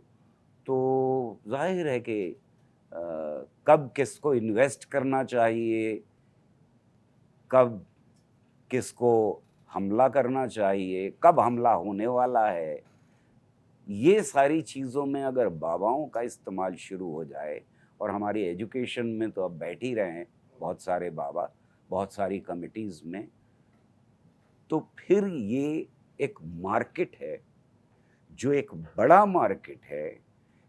तो जाहिर है कि कब किसको इन्वेस्ट करना चाहिए, कब किसको हमला करना चाहिए, कब हमला होने वाला है, ये सारी चीज़ों में अगर बाबाओं का इस्तेमाल शुरू हो जाए, और हमारी एजुकेशन में तो अब बैठ ही रहे हैं बहुत सारे बाबा, बहुत सारी कमिटीज़ में, तो फिर ये एक मार्केट है जो एक बड़ा मार्केट है,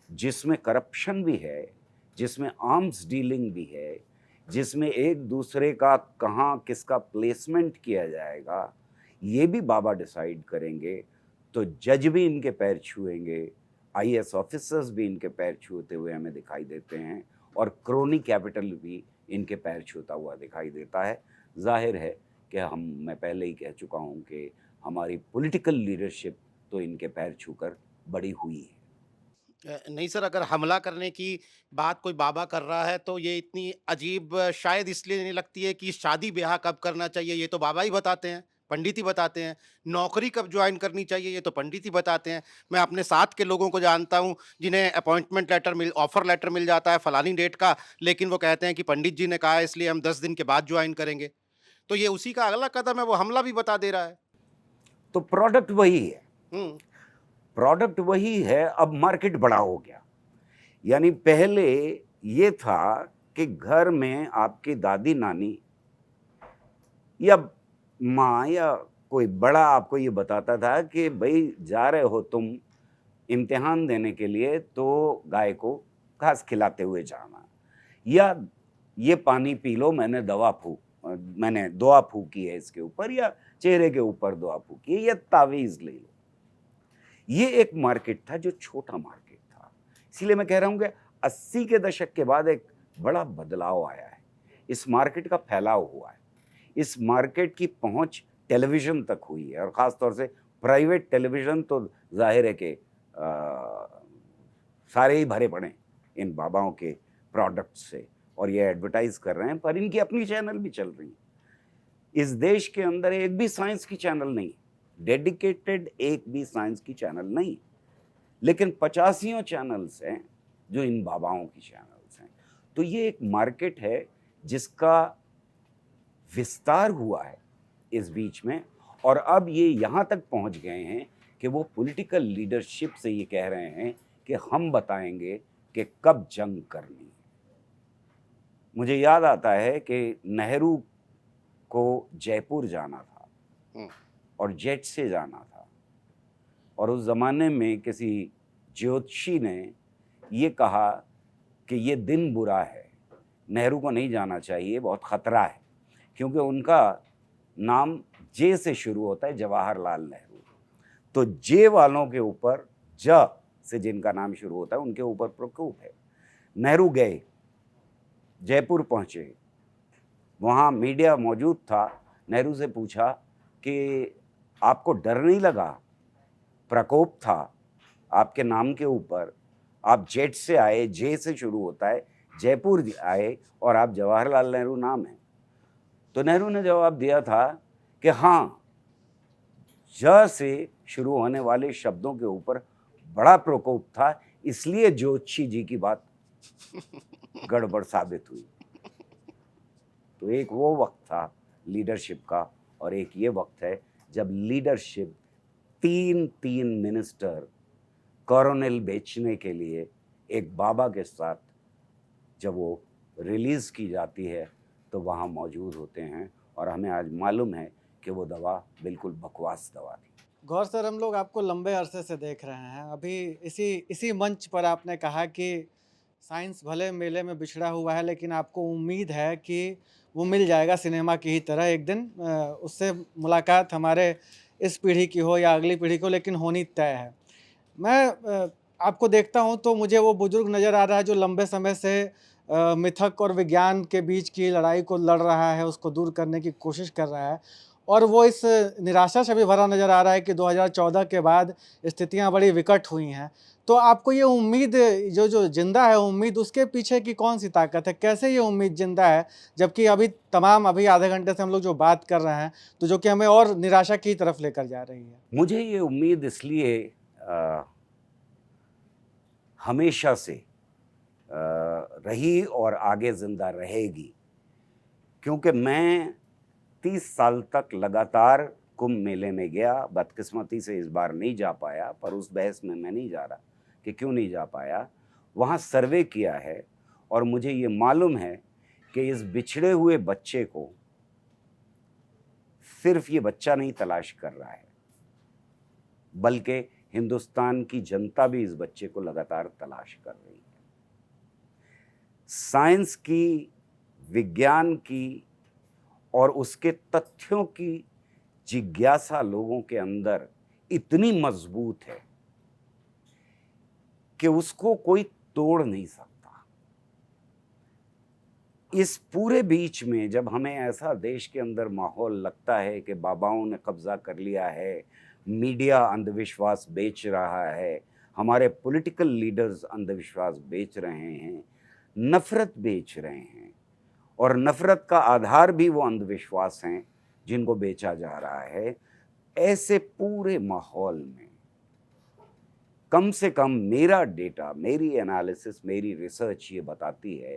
जिसमें करप्शन भी है, जिसमें आर्म्स डीलिंग भी है, जिसमें एक दूसरे का कहाँ किसका प्लेसमेंट किया जाएगा ये भी बाबा डिसाइड करेंगे। तो जज भी इनके पैर छुएंगे, आईएएस ऑफिसर्स भी इनके पैर छूते हुए हमें दिखाई देते हैं, और क्रोनी कैपिटल भी इनके पैर छूता हुआ दिखाई देता है। जाहिर है कि मैं पहले ही कह चुका हूँ कि हमारी पॉलिटिकल लीडरशिप तो इनके पैर छूकर बड़ी हुई है। नहीं सर, अगर हमला करने की बात कोई बाबा कर रहा है तो ये इतनी अजीब शायद इसलिए नहीं लगती है कि शादी-ब्याह कब करना चाहिए, ये तो बाबा ही बताते हैं, पंडित ही बताते हैं। नौकरी कब जॉइन करनी चाहिए, ये तो पंडित ही बताते हैं। मैं अपने साथ के लोगों को जानता हूँ, जिन्हें अपॉइंटमेंट लेटर ऑफर लेटर मिल जाता है फलानी डेट का, लेकिन वो कहते हैं कि पंडित जी ने कहा है इसलिए हम 10 दिन के बाद जॉइन करेंगे। तो ये उसी का अगला कदम है, वो हमला भी बता दे रहा है। तो प्रोडक्ट वही है, हुँ, प्रोडक्ट वही है, अब मार्केट बड़ा हो गया। यानी पहले ये था कि घर में आपकी दादी नानी या माँ या कोई बड़ा आपको ये बताता था कि भाई जा रहे हो तुम इम्तिहान देने के लिए तो गाय को घास खिलाते हुए जाना, या ये पानी पी लो, मैंने दुआ फूकी है इसके ऊपर, या चेहरे के ऊपर दुआ फूकी है, या तावीज़ ले लो। ये एक मार्केट था जो छोटा मार्केट था। इसीलिए मैं कह रहा हूँ कि 80 के दशक के बाद एक बड़ा बदलाव आया है, इस मार्केट का फैलाव हुआ है, इस मार्केट की पहुंच टेलीविज़न तक हुई है, और ख़ास तौर से प्राइवेट टेलीविज़न तो जाहिर है कि सारे ही भरे पड़े इन बाबाओं के प्रोडक्ट से, और ये एडवर्टाइज़ कर रहे हैं, पर इनकी अपनी चैनल भी चल रही हैं। इस देश के अंदर एक भी साइंस की चैनल नहीं, डेडिकेटेड एक भी साइंस की चैनल नहीं, लेकिन 85 चैनल्स हैं जो इन बाबाओं की चैनल्स हैं। तो ये एक मार्केट है जिसका विस्तार हुआ है इस बीच में, और अब ये यहाँ तक पहुँच गए हैं कि वो पॉलिटिकल लीडरशिप से ये कह रहे हैं कि हम बताएंगे कि कब जंग करनी है। मुझे याद आता है कि नेहरू को जयपुर जाना था हुँ, और जेट से जाना था, और उस ज़माने में किसी ज्योतिषी ने ये कहा कि ये दिन बुरा है, नेहरू को नहीं जाना चाहिए, बहुत ख़तरा है, क्योंकि उनका नाम जे से शुरू होता है, जवाहरलाल नेहरू। तो जे वालों के ऊपर, ज से जिनका नाम शुरू होता है, उनके ऊपर प्रकोप है। नेहरू गए, जयपुर पहुँचे, वहाँ मीडिया मौजूद था। नेहरू से पूछा कि आपको डर नहीं लगा? प्रकोप था आपके नाम के ऊपर, आप जेट से आए, जे से शुरू होता है, जयपुर आए, और आप जवाहरलाल नेहरू नाम है। तो नेहरू ने जवाब दिया था कि हाँ, ज से शुरू होने वाले शब्दों के ऊपर बड़ा प्रकोप था, इसलिए जोशी जी की बात गड़बड़ साबित हुई। तो एक वो वक्त था लीडरशिप का, और एक ये वक्त है जब लीडरशिप 3-3 मिनिस्टर कॉर्नल बेचने के लिए एक बाबा के साथ जब वो रिलीज़ की जाती है तो वहाँ मौजूद होते हैं, और हमें आज मालूम है कि वो दवा बिल्कुल बकवास दवा थी। गौर सर, हम लोग आपको लंबे अरसे से देख रहे हैं। अभी इसी इसी मंच पर आपने कहा कि साइंस भले मेले में बिछड़ा हुआ है, लेकिन आपको उम्मीद है कि वो मिल जाएगा सिनेमा की ही तरह एक दिन। उससे मुलाकात हमारे इस पीढ़ी की हो या अगली पीढ़ी को, लेकिन होनी तय है। मैं आपको देखता हूँ तो मुझे वो बुजुर्ग नज़र आ रहा है जो लंबे समय से मिथक और विज्ञान के बीच की लड़ाई को लड़ रहा है, उसको दूर करने की कोशिश कर रहा है। और वो इस निराशा से भी भरा नज़र आ रहा है कि 2014 के बाद स्थितियाँ बड़ी विकट हुई हैं। तो आपको ये उम्मीद, जो जो ज़िंदा है उम्मीद, उसके पीछे की कौन-सी ताकत है? कैसे ये उम्मीद ज़िंदा है? जबकि अभी आधे घंटे से हम लोग जो बात कर रहे हैं, तो जो कि हमें और निराशा की तरफ लेकर जा रही है। मुझे ये उम्मीद इसलिए हमेशा से रही और आगे ज़िंदा रहेगी, क्योंकि मैं 30 साल तक लगातार कुंभ मेले में गया। बदकिस्मती से इस बार नहीं जा पाया, पर उस बहस में मैं नहीं जा रहा कि क्यों नहीं जा पाया। वहाँ सर्वे किया है और मुझे ये मालूम है कि इस बिछड़े हुए बच्चे को सिर्फ ये बच्चा नहीं तलाश कर रहा है, बल्कि हिंदुस्तान की जनता भी इस बच्चे को लगातार तलाश कर रही है। साइंस की, विज्ञान की और उसके तथ्यों की जिज्ञासा लोगों के अंदर इतनी मजबूत है कि उसको कोई तोड़ नहीं सकता। इस पूरे बीच में जब हमें ऐसा देश के अंदर माहौल लगता है कि बाबाओं ने कब्जा कर लिया है, मीडिया अंधविश्वास बेच रहा है, हमारे पॉलिटिकल लीडर्स अंधविश्वास बेच रहे हैं, नफरत बेच रहे हैं, और नफरत का आधार भी वो अंधविश्वास हैं जिनको बेचा जा रहा है, ऐसे पूरे माहौल में कम से कम मेरा डेटा, मेरी एनालिसिस, मेरी रिसर्च ये बताती है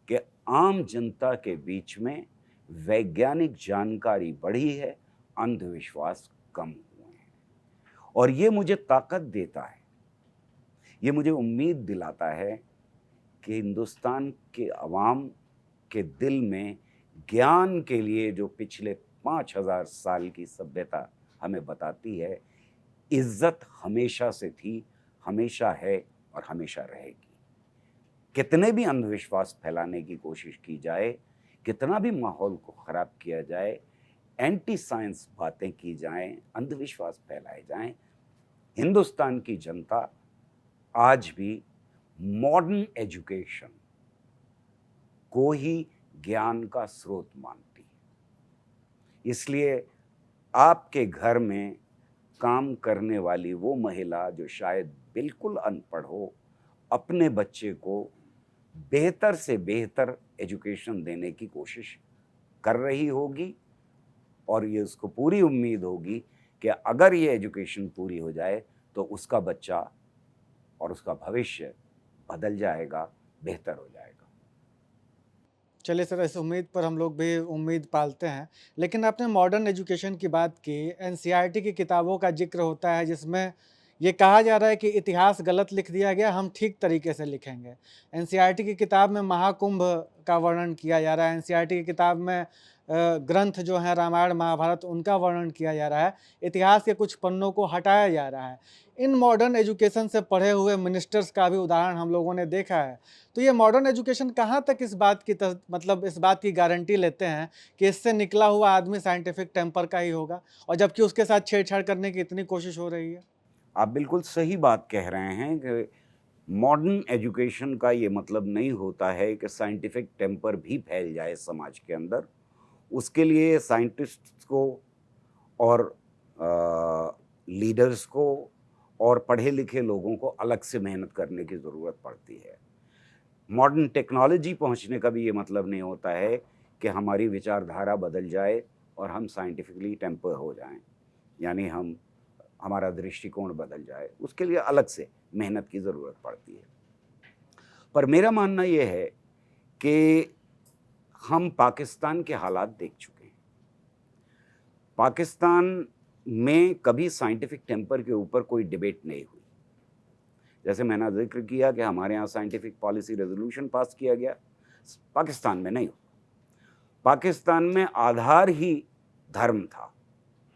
कि आम जनता के बीच में वैज्ञानिक जानकारी बढ़ी है, अंधविश्वास कम हुए हैं। और ये मुझे ताकत देता है, ये मुझे उम्मीद दिलाता है कि हिंदुस्तान के अवाम के दिल में ज्ञान के लिए जो पिछले 5000 साल की सभ्यता हमें बताती है, इज्जत हमेशा से थी, हमेशा है और हमेशा रहेगी। कितने भी अंधविश्वास फैलाने की कोशिश की जाए, कितना भी माहौल को ख़राब किया जाए, एंटी साइंस बातें की जाएं, अंधविश्वास फैलाए जाएं, हिंदुस्तान की जनता आज भी मॉडर्न एजुकेशन को ही ज्ञान का स्रोत मानती है। इसलिए आपके घर में काम करने वाली वो महिला जो शायद बिल्कुल अनपढ़ हो, अपने बच्चे को बेहतर से बेहतर एजुकेशन देने की कोशिश कर रही होगी, और ये उसको पूरी उम्मीद होगी कि अगर ये एजुकेशन पूरी हो जाए तो उसका बच्चा और उसका भविष्य बदल जाएगा, बेहतर हो जाएगा। चलिए सर, इस उम्मीद पर हम लोग भी उम्मीद पालते हैं। लेकिन आपने मॉडर्न एजुकेशन की बात की, एनसीईआरटी की किताबों का ज़िक्र होता है जिसमें ये कहा जा रहा है कि इतिहास गलत लिख दिया गया, हम ठीक तरीके से लिखेंगे। एनसीईआरटी की किताब में महाकुंभ का वर्णन किया जा रहा है, एनसीईआरटी की किताब में ग्रंथ जो हैं रामायण महाभारत उनका वर्णन किया जा रहा है, इतिहास के कुछ पन्नों को हटाया जा रहा है। इन मॉडर्न एजुकेशन से पढ़े हुए मिनिस्टर्स का भी उदाहरण हम लोगों ने देखा है। तो ये मॉडर्न एजुकेशन कहाँ तक इस बात की मतलब इस बात की गारंटी लेते हैं कि इससे निकला हुआ आदमी साइंटिफिक टेम्पर का ही होगा, और जबकि उसके साथ छेड़छाड़ करने की इतनी कोशिश हो रही है? आप बिल्कुल सही बात कह रहे हैं कि मॉडर्न एजुकेशन का ये मतलब नहीं होता है कि साइंटिफिक टेम्पर भी फैल जाए समाज के अंदर। उसके लिए साइंटिस्ट्स को और लीडर्स को और पढ़े लिखे लोगों को अलग से मेहनत करने की ज़रूरत पड़ती है। मॉडर्न टेक्नोलॉजी पहुंचने का भी ये मतलब नहीं होता है कि हमारी विचारधारा बदल जाए और हम साइंटिफिकली टेम्पर हो जाएं, यानी हमारा दृष्टिकोण बदल जाए, उसके लिए अलग से मेहनत की ज़रूरत पड़ती है। पर मेरा मानना ये है कि हम पाकिस्तान के हालात देख चुके हैं। पाकिस्तान में कभी साइंटिफिक टेम्पर के ऊपर कोई डिबेट नहीं हुई। जैसे मैंने जिक्र किया कि हमारे यहाँ साइंटिफिक पॉलिसी रेजोल्यूशन पास किया गया, पाकिस्तान में नहीं हुआ। पाकिस्तान में आधार ही धर्म था,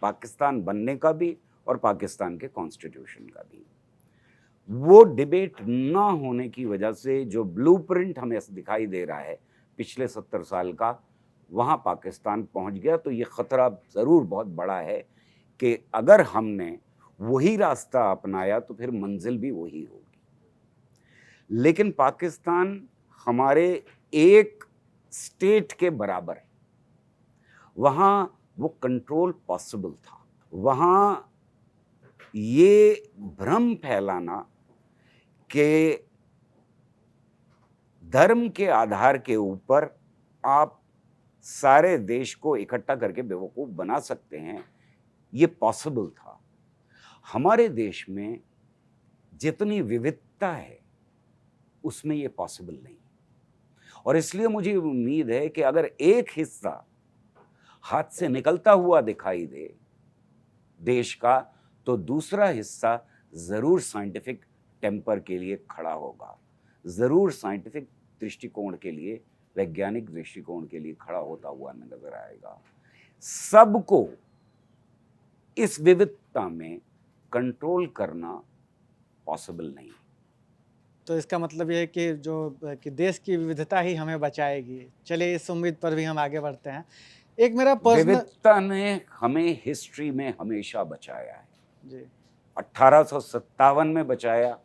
पाकिस्तान बनने का भी और पाकिस्तान के कॉन्स्टिट्यूशन का भी। वो डिबेट ना होने की वजह से जो ब्लूप्रिंट हमें दिखाई दे रहा है पिछले 70 साल का, वहाँ पाकिस्तान पहुँच गया। तो ये ख़तरा ज़रूर बहुत बड़ा है कि अगर हमने वही रास्ता अपनाया तो फिर मंजिल भी वही होगी। लेकिन पाकिस्तान हमारे एक स्टेट के बराबर है, वहाँ वो कंट्रोल पॉसिबल था। वहाँ ये भ्रम फैलाना कि धर्म के आधार के ऊपर आप सारे देश को इकट्ठा करके बेवकूफ़ बना सकते हैं, ये पॉसिबल था। हमारे देश में जितनी विविधता है उसमें ये पॉसिबल नहीं, और इसलिए मुझे उम्मीद है कि अगर एक हिस्सा हाथ से निकलता हुआ दिखाई दे देश का, तो दूसरा हिस्सा ज़रूर साइंटिफिक टेम्पर के लिए खड़ा होगा, ज़रूर साइंटिफिक दृष्टिकोण के लिए, वैज्ञानिक दृष्टिकोण के लिए खड़ा होता हुआ नजर आएगा। सबको इस विविधता में कंट्रोल करना पॉसिबल नहीं। तो इसका मतलब ये है कि देश की विविधता ही हमें बचाएगी। चलिए, इस उम्मीद पर भी हम आगे बढ़ते हैं। एक मेरा पर्सनल विविधता ने हमें हिस्ट्री में हमेशा बचाया है जी 1857 में बचाया।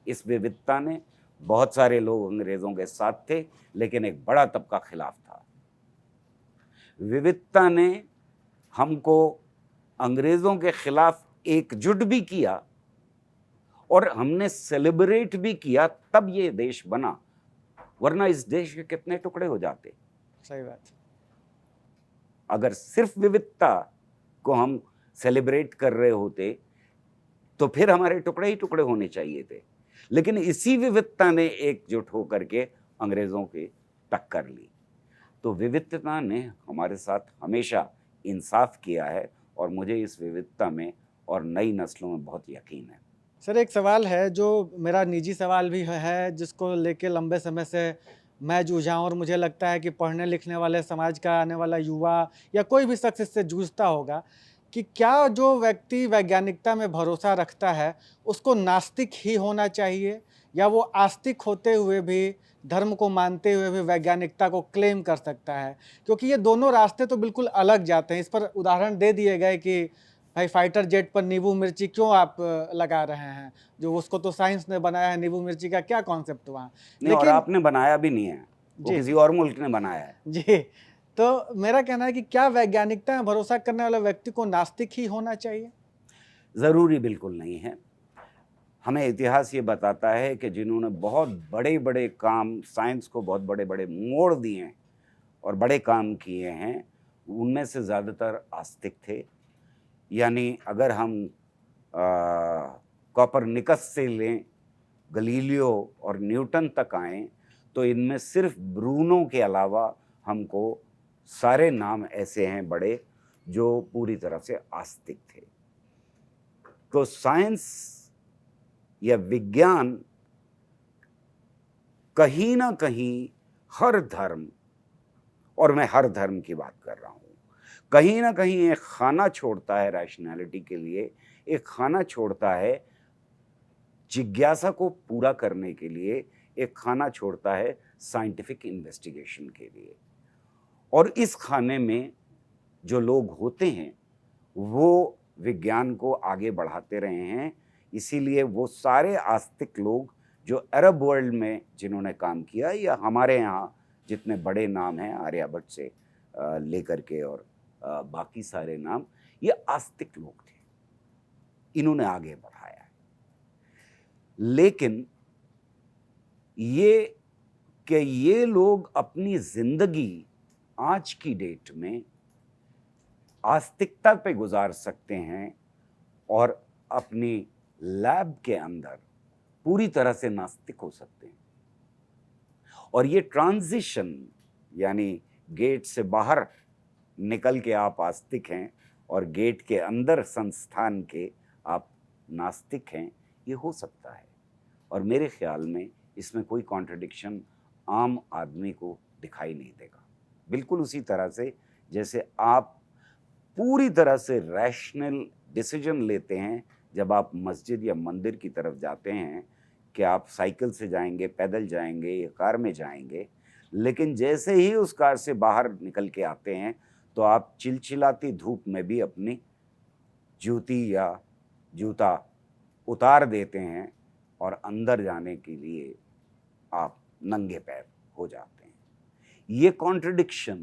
इस विविधता ने, बहुत सारे लोग अंग्रेज़ों के साथ थे लेकिन एक बड़ा तबका खिलाफ था। विविधता ने हमको अंग्रेज़ों के खिलाफ एकजुट भी किया और हमने सेलिब्रेट भी किया, तब ये देश बना, वरना इस देश के कितने टुकड़े हो जाते। सही बात। अगर सिर्फ विविधता को हम सेलिब्रेट कर रहे होते तो फिर हमारे टुकड़े ही टुकड़े होने चाहिए थे, लेकिन इसी विविधता ने एकजुट होकर के अंग्रेज़ों की टक्कर ली। तो विविधता ने हमारे साथ हमेशा इंसाफ किया है और मुझे इस विविधता में और नई नस्लों में बहुत यकीन है। सर, एक सवाल है जो मेरा निजी सवाल भी है, जिसको लेके लंबे समय से मैं जूझा हूं, और मुझे लगता है कि पढ़ने लिखने वाले समाज का आने वाला युवा या कोई भी शख्स इससे जूझता होगा कि क्या जो व्यक्ति वैज्ञानिकता में भरोसा रखता है उसको नास्तिक ही होना चाहिए, या वो आस्तिक होते हुए भी, धर्म को मानते हुए भी वैज्ञानिकता को क्लेम कर सकता है? क्योंकि ये दोनों रास्ते तो बिल्कुल अलग जाते हैं। इस पर उदाहरण दे दिए गए कि भाई फाइटर जेट पर नींबू मिर्ची क्यों आप लगा रहे हैं, जो उसको तो साइंस ने बनाया है, नींबू मिर्ची का क्या कॉन्सेप्ट वहाँ। नहीं, और आपने बनाया भी नहीं है, वो जी किसी और मुल्क ने बनाया है। जी, तो मेरा कहना है कि क्या वैज्ञानिकता में भरोसा करने वाले व्यक्ति को नास्तिक ही होना चाहिए? ज़रूरी बिल्कुल नहीं है। हमें इतिहास ये बताता है कि जिन्होंने बहुत बड़े बड़े काम, साइंस को बहुत बड़े बड़े मोड़ दिए हैं और बड़े काम किए हैं, उनमें से ज़्यादातर आस्तिक थे। यानी अगर हम कोपरनिकस से लें, गलीलियो और न्यूटन तक आएँ, तो इनमें सिर्फ ब्रूनो के अलावा हमको सारे नाम ऐसे हैं बड़े जो पूरी तरह से आस्तिक थे। तो साइंस या विज्ञान कहीं ना कहीं हर धर्म, और मैं हर धर्म की बात कर रहा हूँ, कहीं ना कहीं एक खाना छोड़ता है रैशनैलिटी के लिए, एक खाना छोड़ता है जिज्ञासा को पूरा करने के लिए, एक खाना छोड़ता है साइंटिफिक इन्वेस्टिगेशन के लिए। और इस खाने में जो लोग होते हैं वो विज्ञान को आगे बढ़ाते रहे हैं। इसीलिए वो सारे आस्तिक लोग जो अरब वर्ल्ड में जिन्होंने काम किया, या हमारे यहाँ जितने बड़े नाम हैं आर्यभट्ट से लेकर के और बाकी सारे नाम, ये आस्तिक लोग थे, इन्होंने आगे बढ़ाया है। लेकिन ये कि ये लोग अपनी जिंदगी आज की डेट में आस्तिकता पे गुजार सकते हैं और अपनी लैब के अंदर पूरी तरह से नास्तिक हो सकते हैं। और ये ट्रांजिशन, यानी गेट से बाहर निकल के आप आस्तिक हैं और गेट के अंदर संस्थान के आप नास्तिक हैं, ये हो सकता है। और मेरे ख्याल में इसमें कोई कॉन्ट्रडिक्शन आम आदमी को दिखाई नहीं देगा। बिल्कुल उसी तरह से जैसे आप पूरी तरह से रैशनल डिसीजन लेते हैं जब आप मस्जिद या मंदिर की तरफ जाते हैं कि आप साइकिल से जाएंगे, पैदल जाएंगे या कार में जाएंगे, लेकिन जैसे ही उस कार से बाहर निकल के आते हैं तो आप चिलचिलाती धूप में भी अपनी जूती या जूता उतार देते हैं और अंदर जाने के लिए आप नंगे पैर हो जाते हैं। ये कॉन्ट्रडिक्शन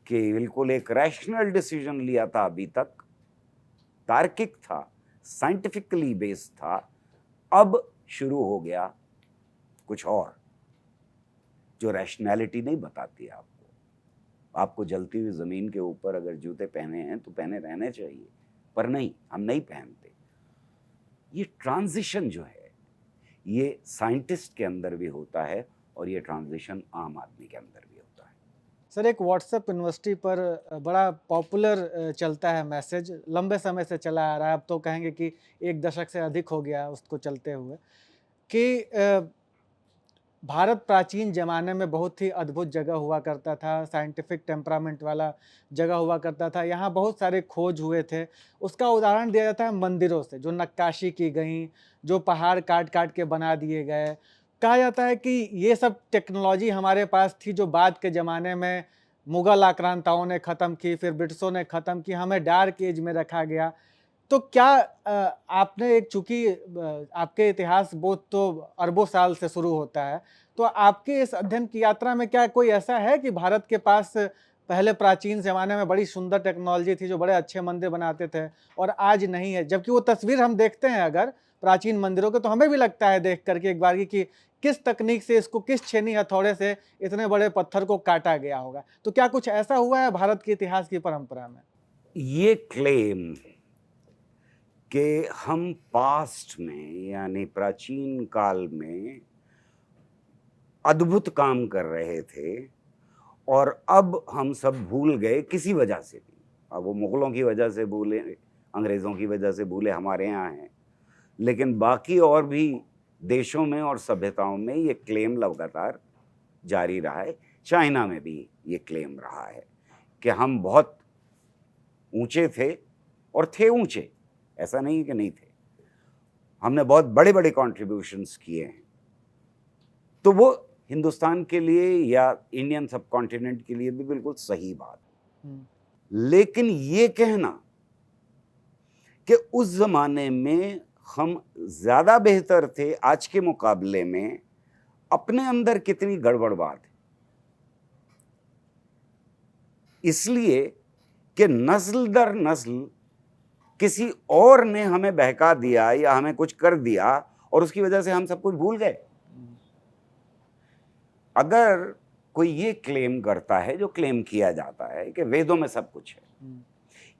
कि बिल्कुल एक रैशनल डिसीजन लिया था अभी तक, तार्किक था, साइंटिफिकली बेस्ड था, अब शुरू हो गया कुछ और जो रैशनैलिटी नहीं बताती आपको। आपको जलती हुई ज़मीन के ऊपर अगर जूते पहने हैं तो पहने रहने चाहिए, पर नहीं, हम नहीं पहनते। ये ट्रांजिशन जो है ये साइंटिस्ट के अंदर भी होता है और ये ट्रांजिशन आम आदमी के अंदर भी होता है। सर, एक व्हाट्सएप यूनिवर्सिटी पर बड़ा पॉपुलर चलता है मैसेज, लंबे समय से चला आ रहा है, अब तो कहेंगे कि 1 दशक से अधिक हो गया उसको चलते हुए, कि भारत प्राचीन ज़माने में बहुत ही अद्भुत जगह हुआ करता था, साइंटिफिक टेम्परामेंट वाला जगह हुआ करता था, यहाँ बहुत सारे खोज हुए थे। उसका उदाहरण दिया जाता है मंदिरों से, जो नक्काशी की गई, जो पहाड़ काट-काट के बना दिए गए। कहा जाता है कि ये सब टेक्नोलॉजी हमारे पास थी जो बाद के ज़माने में मुग़ल आक्रांताओं ने ख़त्म की, फिर ब्रिटिशों ने ख़त्म की, हमें डार्क एज में रखा गया। तो क्या आपने एक, चूँकि आपके इतिहास बोध तो अरबों साल से शुरू होता है, तो आपके इस अध्ययन की यात्रा में क्या कोई ऐसा है कि भारत के पास पहले प्राचीन ज़माने में बड़ी सुंदर टेक्नोलॉजी थी, जो बड़े अच्छे मंदिर बनाते थे और आज नहीं है? जबकि वो तस्वीर हम देखते हैं अगर प्राचीन मंदिरों के, तो हमें भी लगता है देख कर के एक बार कि किस तकनीक से इसको, किस छेनी हथौड़े से इतने बड़े पत्थर को काटा गया होगा। तो क्या कुछ ऐसा हुआ है भारत के इतिहास की परंपरा में? ये क्लेम कि हम पास्ट में यानी प्राचीन काल में अद्भुत काम कर रहे थे और अब हम सब भूल गए किसी वजह से भी। अब वो मुग़लों की वजह से भूले, अंग्रेज़ों की वजह से भूले, हमारे यहाँ हैं, लेकिन बाकी और भी देशों में और सभ्यताओं में ये क्लेम लगातार जारी रहा है। चाइना में भी ये क्लेम रहा है कि हम बहुत ऊंचे थे और थे ऊंचे, ऐसा नहीं कि नहीं थे, हमने बहुत बड़े बड़े कॉन्ट्रीब्यूशंस किए हैं। तो वो हिंदुस्तान के लिए या इंडियन सब कॉन्टिनेंट के लिए भी बिल्कुल सही बात। लेकिन ये कहना कि उस जमाने में हम ज्यादा बेहतर थे आज के मुकाबले में, अपने अंदर कितनी गड़बड़ बात है। इसलिए कि नस्ल दर नस्ल किसी और ने हमें बहका दिया या हमें कुछ कर दिया और उसकी वजह से हम सब कुछ भूल गए। अगर कोई ये क्लेम करता है, जो क्लेम किया जाता है कि वेदों में सब कुछ है,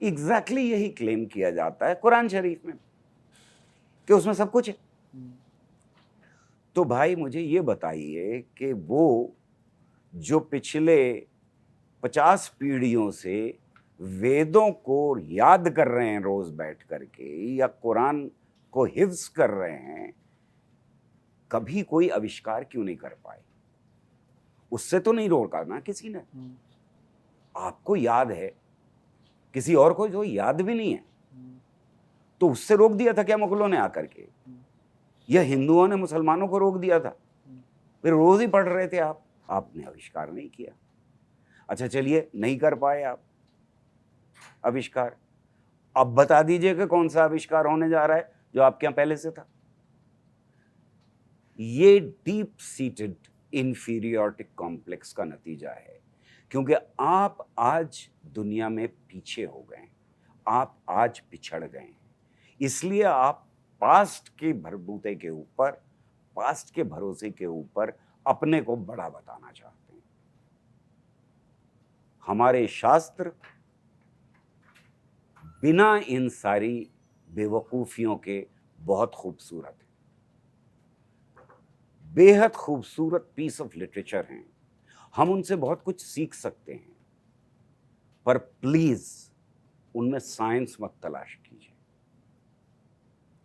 एग्जैक्टली यही क्लेम किया जाता है कुरान शरीफ में कि उसमें सब कुछ है। तो भाई मुझे ये बताइए कि वो जो पिछले 50 पीढ़ियों से वेदों को याद कर रहे हैं रोज बैठ करके या कुरान को हिफ्ज कर रहे हैं, कभी कोई आविष्कार क्यों नहीं कर पाए? उससे तो नहीं रोका ना किसी ने। आपको याद है, किसी और को जो याद भी नहीं है, तो उससे रोक दिया था क्या मुगलों ने आकर के? या हिंदुओं ने मुसलमानों को रोक दिया था? फिर रोज ही पढ़ रहे थे आप, आपने आविष्कार नहीं किया। अच्छा चलिए, नहीं कर पाए आप आविष्कार, अब बता दीजिए कि कौन सा आविष्कार होने जा रहा है जो आपके यहां पहले से था। ये डीप सीटेड इंफीरियरिटी कॉम्प्लेक्स का नतीजा है, क्योंकि आप आज दुनिया में पीछे हो गए, आप आज पिछड़ गए हैं। इसलिए आप पास्ट के भरबूते के ऊपर, पास्ट के भरोसे के ऊपर अपने को बड़ा बताना चाहते हैं। हमारे शास्त्र बिना इन सारी बेवकूफ़ियों के बहुत खूबसूरत है, बेहद खूबसूरत पीस ऑफ लिटरेचर हैं। हम उनसे बहुत कुछ सीख सकते हैं, पर प्लीज उनमें साइंस मत तलाश कीजिए,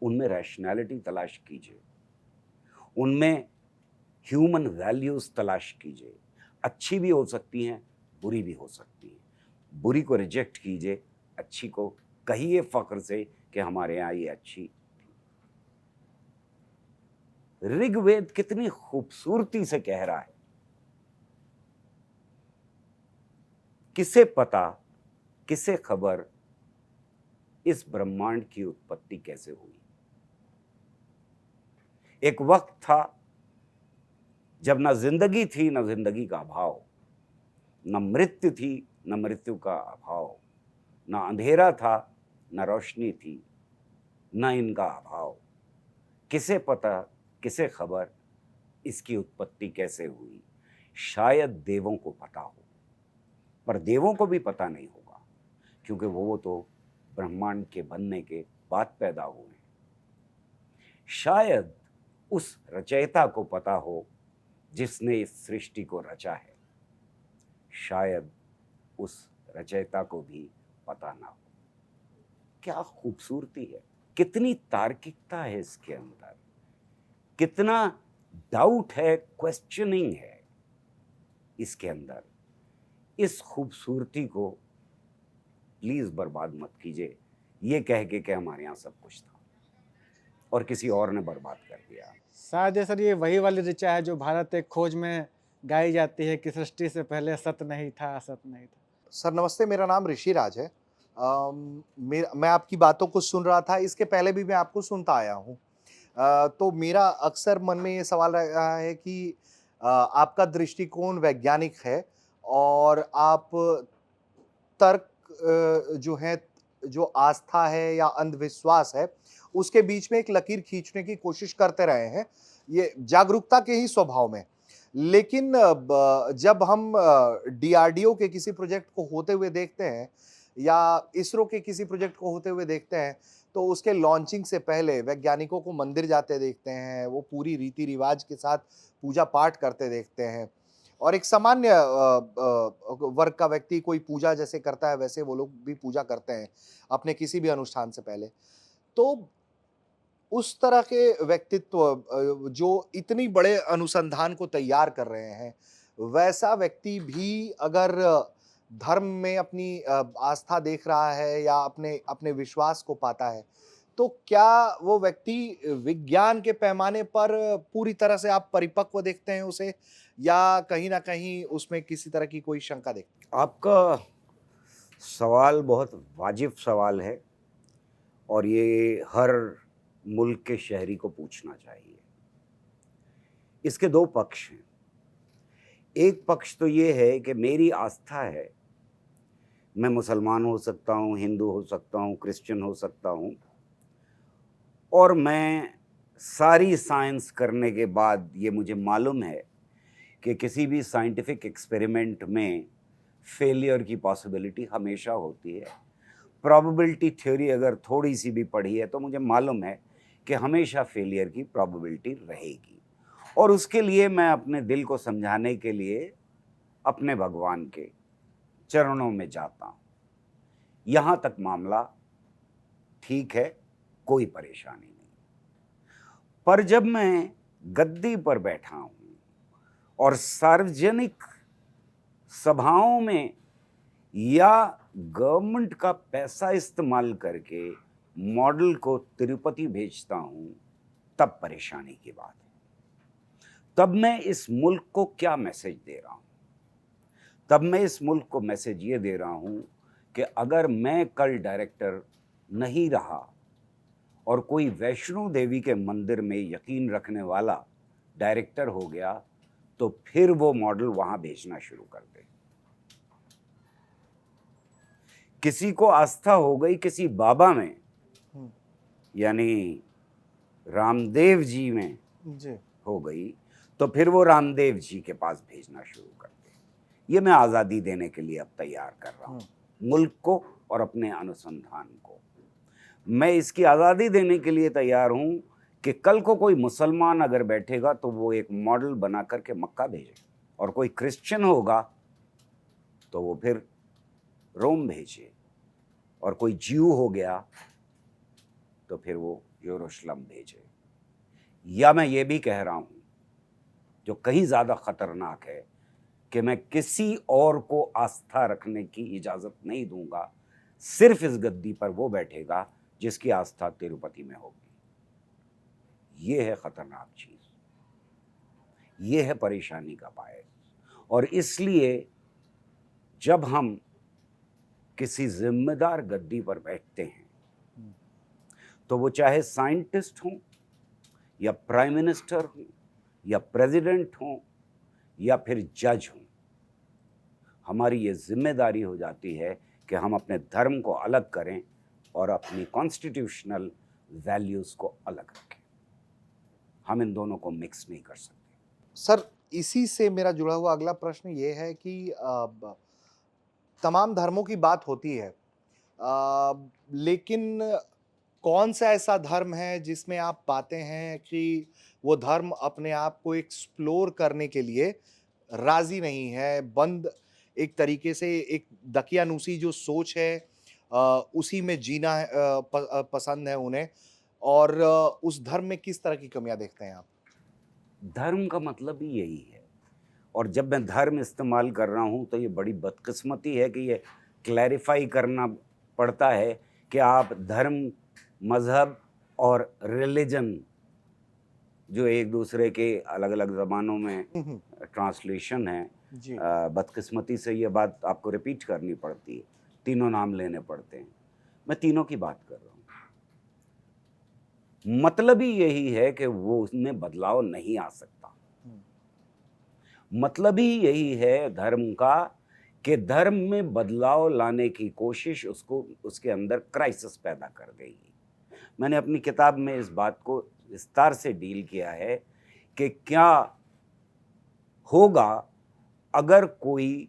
उनमें रैशनैलिटी तलाश कीजिए, उनमें ह्यूमन वैल्यूज तलाश कीजिए। अच्छी भी हो सकती हैं, बुरी भी हो सकती हैं। बुरी को रिजेक्ट कीजिए, अच्छी को कहिए फख्र से कि हमारे यहाँ ये अच्छी। ऋग्वेद कितनी खूबसूरती से कह रहा है, किसे पता, किसे खबर इस ब्रह्मांड की उत्पत्ति कैसे हुई। एक वक्त था जब ना जिंदगी थी, ना जिंदगी का अभाव, न मृत्यु थी, न मृत्यु का अभाव, न अंधेरा था, न रोशनी थी, न इनका अभाव। किसे पता, किसे खबर इसकी उत्पत्ति कैसे हुई। शायद देवों को पता हो, पर देवों को भी पता नहीं होगा, क्योंकि वो तो ब्रह्मांड के बनने के बाद पैदा हुए हैं। शायद उस रचयिता को पता हो जिसने इस सृष्टि को रचा है, शायद उस रचयिता को भी पता ना हो। क्या खूबसूरती है, कितनी तार्किकता है इसके अंदर, कितना डाउट है, क्वेश्चनिंग है इसके अंदर। इस खूबसूरती को प्लीज बर्बाद मत कीजिए, ये कह के कि हमारे यहाँ सब कुछ था और किसी और ने बर्बाद कर दिया। शायद ये सर ये वही वाली ऋचा है जो भारत एक खोज में गाई जाती है कि सृष्टि से पहले सत नहीं था, असत नहीं था। सर नमस्ते, मेरा नाम ऋषि राज है। मैं आपकी बातों को सुन रहा था, इसके पहले भी मैं आपको सुनता आया हूँ। तो मेरा अक्सर मन में ये सवाल रहा है कि आपका दृष्टिकोण वैज्ञानिक है और आप तर्क जो है, जो आस्था है या अंधविश्वास है, उसके बीच में एक लकीर खींचने की कोशिश करते रहे हैं, ये जागरूकता के ही स्वभाव में। लेकिन जब हम डीआरडीओ के किसी प्रोजेक्ट को होते हुए देखते हैं या इसरो के किसी प्रोजेक्ट को होते हुए देखते हैं, तो उसके लॉन्चिंग से पहले वैज्ञानिकों को मंदिर जाते देखते हैं, वो पूरी रीति रिवाज के साथ पूजा पाठ करते देखते हैं और एक सामान्य वर्ग का व्यक्ति कोई पूजा जैसे करता है वैसे वो लोग भी पूजा करते हैं अपने किसी भी अनुष्ठान से पहले। तो उस तरह के व्यक्तित्व जो इतनी बड़े अनुसंधान को तैयार कर रहे हैं, वैसा व्यक्ति भी अगर धर्म में अपनी आस्था देख रहा है या अपने अपने विश्वास को पाता है, तो क्या वो व्यक्ति विज्ञान के पैमाने पर पूरी तरह से आप परिपक्व देखते हैं उसे या कहीं न कहीं उसमें किसी तरह की कोई शंका देखते हैं? आपका सवाल बहुत वाजिब सवाल है और ये हर मुल्क के शहरी को पूछना चाहिए। इसके दो पक्ष हैं। एक पक्ष तो ये है कि मेरी आस्था है, मैं मुसलमान हो सकता हूँ, हिंदू हो सकता हूँ, क्रिश्चियन हो सकता हूँ, और मैं सारी साइंस करने के बाद ये मुझे मालूम है कि किसी भी साइंटिफिक एक्सपेरिमेंट में फेलियर की पॉसिबिलिटी हमेशा होती है। प्रोबेबिलिटी थ्योरी अगर थोड़ी सी भी पढ़ी है तो मुझे मालूम है कि हमेशा फेलियर की प्रोबेबिलिटी रहेगी, और उसके लिए मैं अपने दिल को समझाने के लिए अपने भगवान के चरणों में जाता हूँ। यहाँ तक मामला ठीक है, कोई परेशानी नहीं। पर जब मैं गद्दी पर बैठा हूँ और सार्वजनिक सभाओं में या गवर्नमेंट का पैसा इस्तेमाल करके मॉडल को तिरुपति भेजता हूं, तब परेशानी की बात है। तब मैं इस मुल्क को क्या मैसेज दे रहा हूं? तब मैं इस मुल्क को मैसेज ये दे रहा हूं कि अगर मैं कल डायरेक्टर नहीं रहा और कोई वैष्णो देवी के मंदिर में यकीन रखने वाला डायरेक्टर हो गया, तो फिर वो मॉडल वहां भेजना शुरू कर दे। किसी को आस्था हो गई किसी बाबा में, यानी रामदेव जी में जी। हो गई, तो फिर वो रामदेव जी के पास भेजना शुरू कर दे। ये मैं आज़ादी देने के लिए अब तैयार कर रहा हूँ, मुल्क को और अपने अनुसंधान को। मैं इसकी आज़ादी देने के लिए तैयार हूँ कि कल को कोई मुसलमान अगर बैठेगा तो वो एक मॉडल बना करके मक्का भेजे, और कोई क्रिश्चियन होगा तो वो फिर रोम भेजे, और कोई ज्यू हो गया तो फिर वो यरूशलेम भेजे। या मैं ये भी कह रहा हूँ, जो कहीं ज़्यादा ख़तरनाक है, कि मैं किसी और को आस्था रखने की इजाज़त नहीं दूंगा, सिर्फ इस गद्दी पर वो बैठेगा जिसकी आस्था तिरुपति में होगी। ये है ख़तरनाक चीज़, ये है परेशानी का बायस। और इसलिए जब हम किसी जिम्मेदार गद्दी पर बैठते हैं तो वो चाहे साइंटिस्ट हों या प्राइम मिनिस्टर हों या प्रेसिडेंट हों या फिर जज हों, हमारी ये जिम्मेदारी हो जाती है कि हम अपने धर्म को अलग करें और अपनी कॉन्स्टिट्यूशनल वैल्यूज़ को अलग रखें। हम इन दोनों को मिक्स नहीं कर सकते। सर, इसी से मेरा जुड़ा हुआ अगला प्रश्न ये है कि तमाम धर्मों की बात होती है, लेकिन कौन सा ऐसा धर्म है जिसमें आप पाते हैं कि वो धर्म अपने आप को एक्सप्लोर करने के लिए राजी नहीं है, बंद एक तरीके से एक दकियानूसी जो सोच है उसी में जीना है, पसंद है उन्हें, और उस धर्म में किस तरह की कमियां देखते हैं आप? धर्म का मतलब ही यही है। और जब मैं धर्म इस्तेमाल कर रहा हूँ तो ये बड़ी बदकिस्मती है कि ये क्लैरिफाई करना पड़ता है कि आप धर्म, मज़हब और रिलीजन, जो एक दूसरे के अलग अलग ज़बानों में ट्रांसलेशन है, जी। बदकिस्मती से ये बात आपको रिपीट करनी पड़ती है, तीनों नाम लेने पड़ते हैं। मैं तीनों की बात कर रहा हूँ। मतलब ही यही है कि वो उसमें बदलाव नहीं आ सकता। मतलब ही यही है धर्म का कि धर्म में बदलाव लाने की कोशिश उसको उसके अंदर क्राइसिस पैदा कर देगी। मैंने अपनी किताब में इस बात को विस्तार से डील किया है कि क्या होगा अगर कोई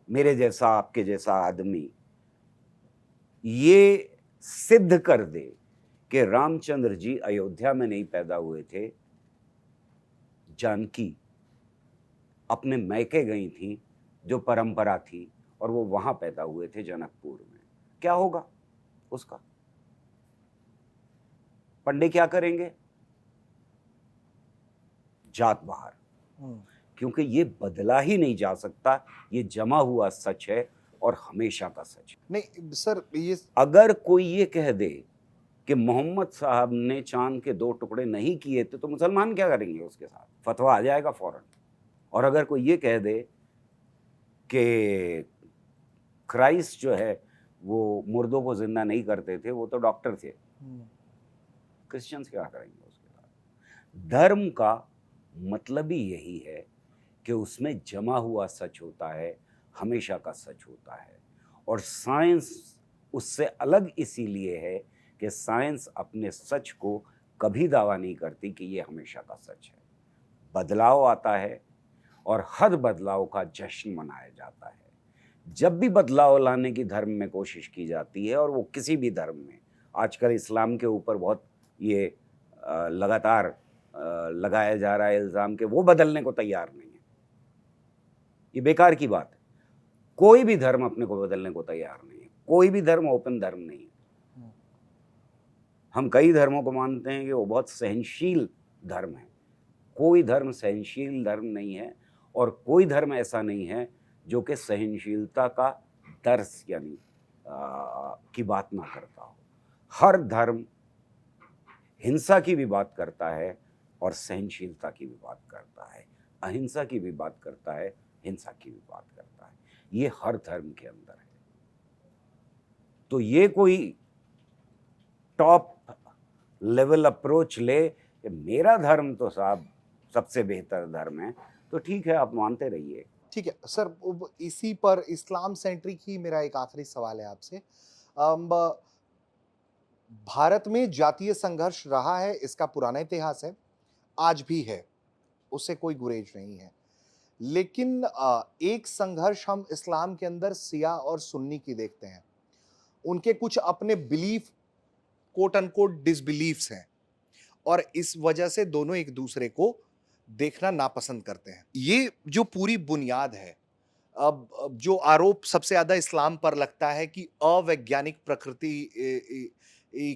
मेरे जैसा, आपके जैसा आदमी ये सिद्ध कर दे कि रामचंद्र जी अयोध्या में नहीं पैदा हुए थे, जानकी अपने मैके गई थी, जो परंपरा थी, और वो वहां पैदा हुए थे जनकपुर में। क्या होगा उसका? पंडे क्या करेंगे? जात बाहर, क्योंकि ये बदला ही नहीं जा सकता, ये जमा हुआ सच है और हमेशा का सच है। नहीं सर, ये अगर कोई ये कह दे कि मोहम्मद साहब ने चांद के 2 टुकड़े नहीं किए थे तो मुसलमान क्या करेंगे उसके साथ? फतवा आ जाएगा फौरन। और अगर कोई ये कह दे कि क्राइस्ट जो है वो मुर्दों को जिंदा नहीं करते थे, वो तो डॉक्टर थे, क्रिश्चियंस क्या करेंगे उसके साथ? धर्म का मतलब ही यही है कि उसमें जमा हुआ सच होता है, हमेशा का सच होता है। और साइंस उससे अलग इसीलिए है कि साइंस अपने सच को कभी दावा नहीं करती कि ये हमेशा का सच है। बदलाव आता है और हर बदलाव का जश्न मनाया जाता है। जब भी बदलाव लाने की धर्म में कोशिश की जाती है, और वो किसी भी धर्म में, आजकल इस्लाम के ऊपर बहुत ये लगातार लगाया जा रहा है इल्ज़ाम कि वो बदलने को तैयार नहीं है, ये बेकार की बात है। कोई भी धर्म अपने को बदलने को तैयार नहीं है, कोई भी धर्म ओपन धर्म नहीं है। हम कई धर्मों को मानते हैं कि वो बहुत सहनशील धर्म है, कोई धर्म सहनशील धर्म नहीं है, और कोई धर्म ऐसा नहीं है जो कि सहनशीलता का दर्स यानी की बात ना करता हो। हर धर्म हिंसा की भी बात करता है और सहनशीलता की भी बात करता है, अहिंसा की भी बात करता है, हिंसा की भी बात करता है। ये हर धर्म के अंदर है। तो ये कोई टॉप लेवल अप्रोच ले कि मेरा धर्म तो साहब सबसे बेहतर धर्म है, तो ठीक है, आप मानते रहिए। ठीक है सर, इसी पर इस्लाम सेंट्रिक ही मेरा एक आखिरी सवाल है आपसे। भारत में जातीय संघर्ष रहा है, इसका पुराना इतिहास है, आज भी है, उससे कोई गुरेज नहीं है। लेकिन एक संघर्ष हम इस्लाम के अंदर शिया और सुन्नी की देखते हैं। उनके कुछ अपने बिलीफ कोट अनकोट डिसबिलीफ्स हैं और इस वजह से दोनों एक दूसरे को देखना नापसंद करते हैं। ये जो पूरी बुनियाद है, अब जो आरोप सबसे ज़्यादा इस्लाम पर लगता है कि अवैज्ञानिक प्रकृति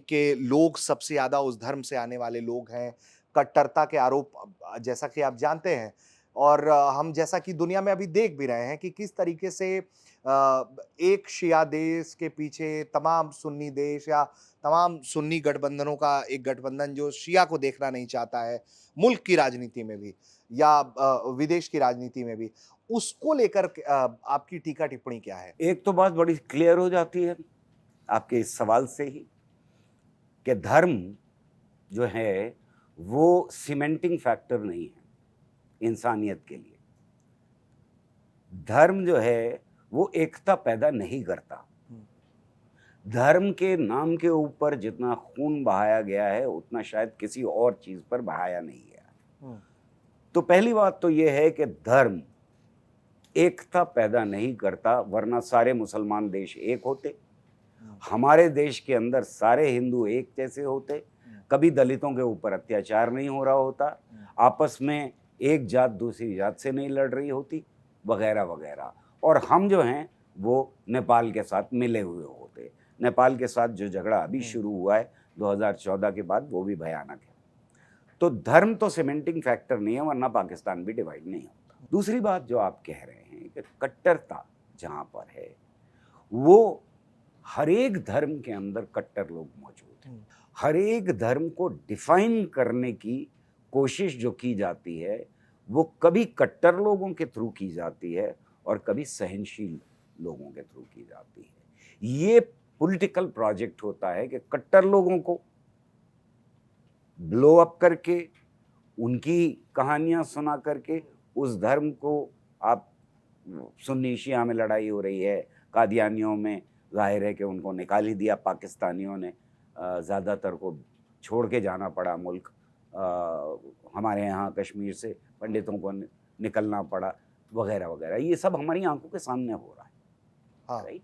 के लोग सबसे ज़्यादा उस धर्म से आने वाले लोग हैं। कट्टरता के आरोप जैसा कि आप जानते हैं और हम जैसा कि दुनिया में अभी देख भी रहे हैं कि किस तरीके से एक शिया देश के पीछे तमाम सुन्नी देश या तमाम सुन्नी गठबंधनों का एक गठबंधन जो शिया को देखना नहीं चाहता है, मुल्क की राजनीति में भी या विदेश की राजनीति में भी। उसको लेकर आपकी टीका टिप्पणी क्या है? एक तो बात बड़ी क्लियर हो जाती है आपके इस सवाल से ही कि धर्म जो है वो सीमेंटिंग फैक्टर नहीं है इंसानियत के लिए। धर्म जो है वो एकता पैदा नहीं करता। धर्म के नाम के ऊपर जितना खून बहाया गया है उतना शायद किसी और चीज पर बहाया नहीं गया। तो पहली बात तो यह है कि धर्म एकता पैदा नहीं करता, वरना सारे मुसलमान देश एक होते, हमारे देश के अंदर सारे हिंदू एक जैसे होते, कभी दलितों के ऊपर अत्याचार नहीं हो रहा होता, आपस में एक जात दूसरी जात से नहीं लड़ रही होती, वगैरह वगैरह। और हम जो हैं वो नेपाल के साथ मिले हुए होते। नेपाल के साथ जो झगड़ा अभी शुरू हुआ है 2014 के बाद, वो भी भयानक है। तो धर्म तो सीमेंटिंग फैक्टर नहीं है, वरना पाकिस्तान भी डिवाइड नहीं होता। दूसरी बात जो आप कह रहे हैं कि कट्टरता जहाँ पर है, वो हर एक धर्म के अंदर कट्टर लोग मौजूद हैं। हर एक धर्म को डिफाइन करने की कोशिश जो की जाती है वो कभी कट्टर लोगों के थ्रू की जाती है और कभी सहनशील लोगों के थ्रू की जाती है। ये पॉलिटिकल प्रोजेक्ट होता है कि कट्टर लोगों को ब्लो अप करके, उनकी कहानियां सुना करके उस धर्म को आप, सुन्नी शिया में लड़ाई हो रही है, कादियानियों में जाहिर है कि उनको निकाल ही दिया पाकिस्तानियों ने, ज़्यादातर को छोड़ के जाना पड़ा मुल्क। हमारे यहाँ कश्मीर से पंडितों को निकलना पड़ा, वगैरह वगैरह। ये सब हमारी आंखों के सामने हो रहा है। हाँ। राइट।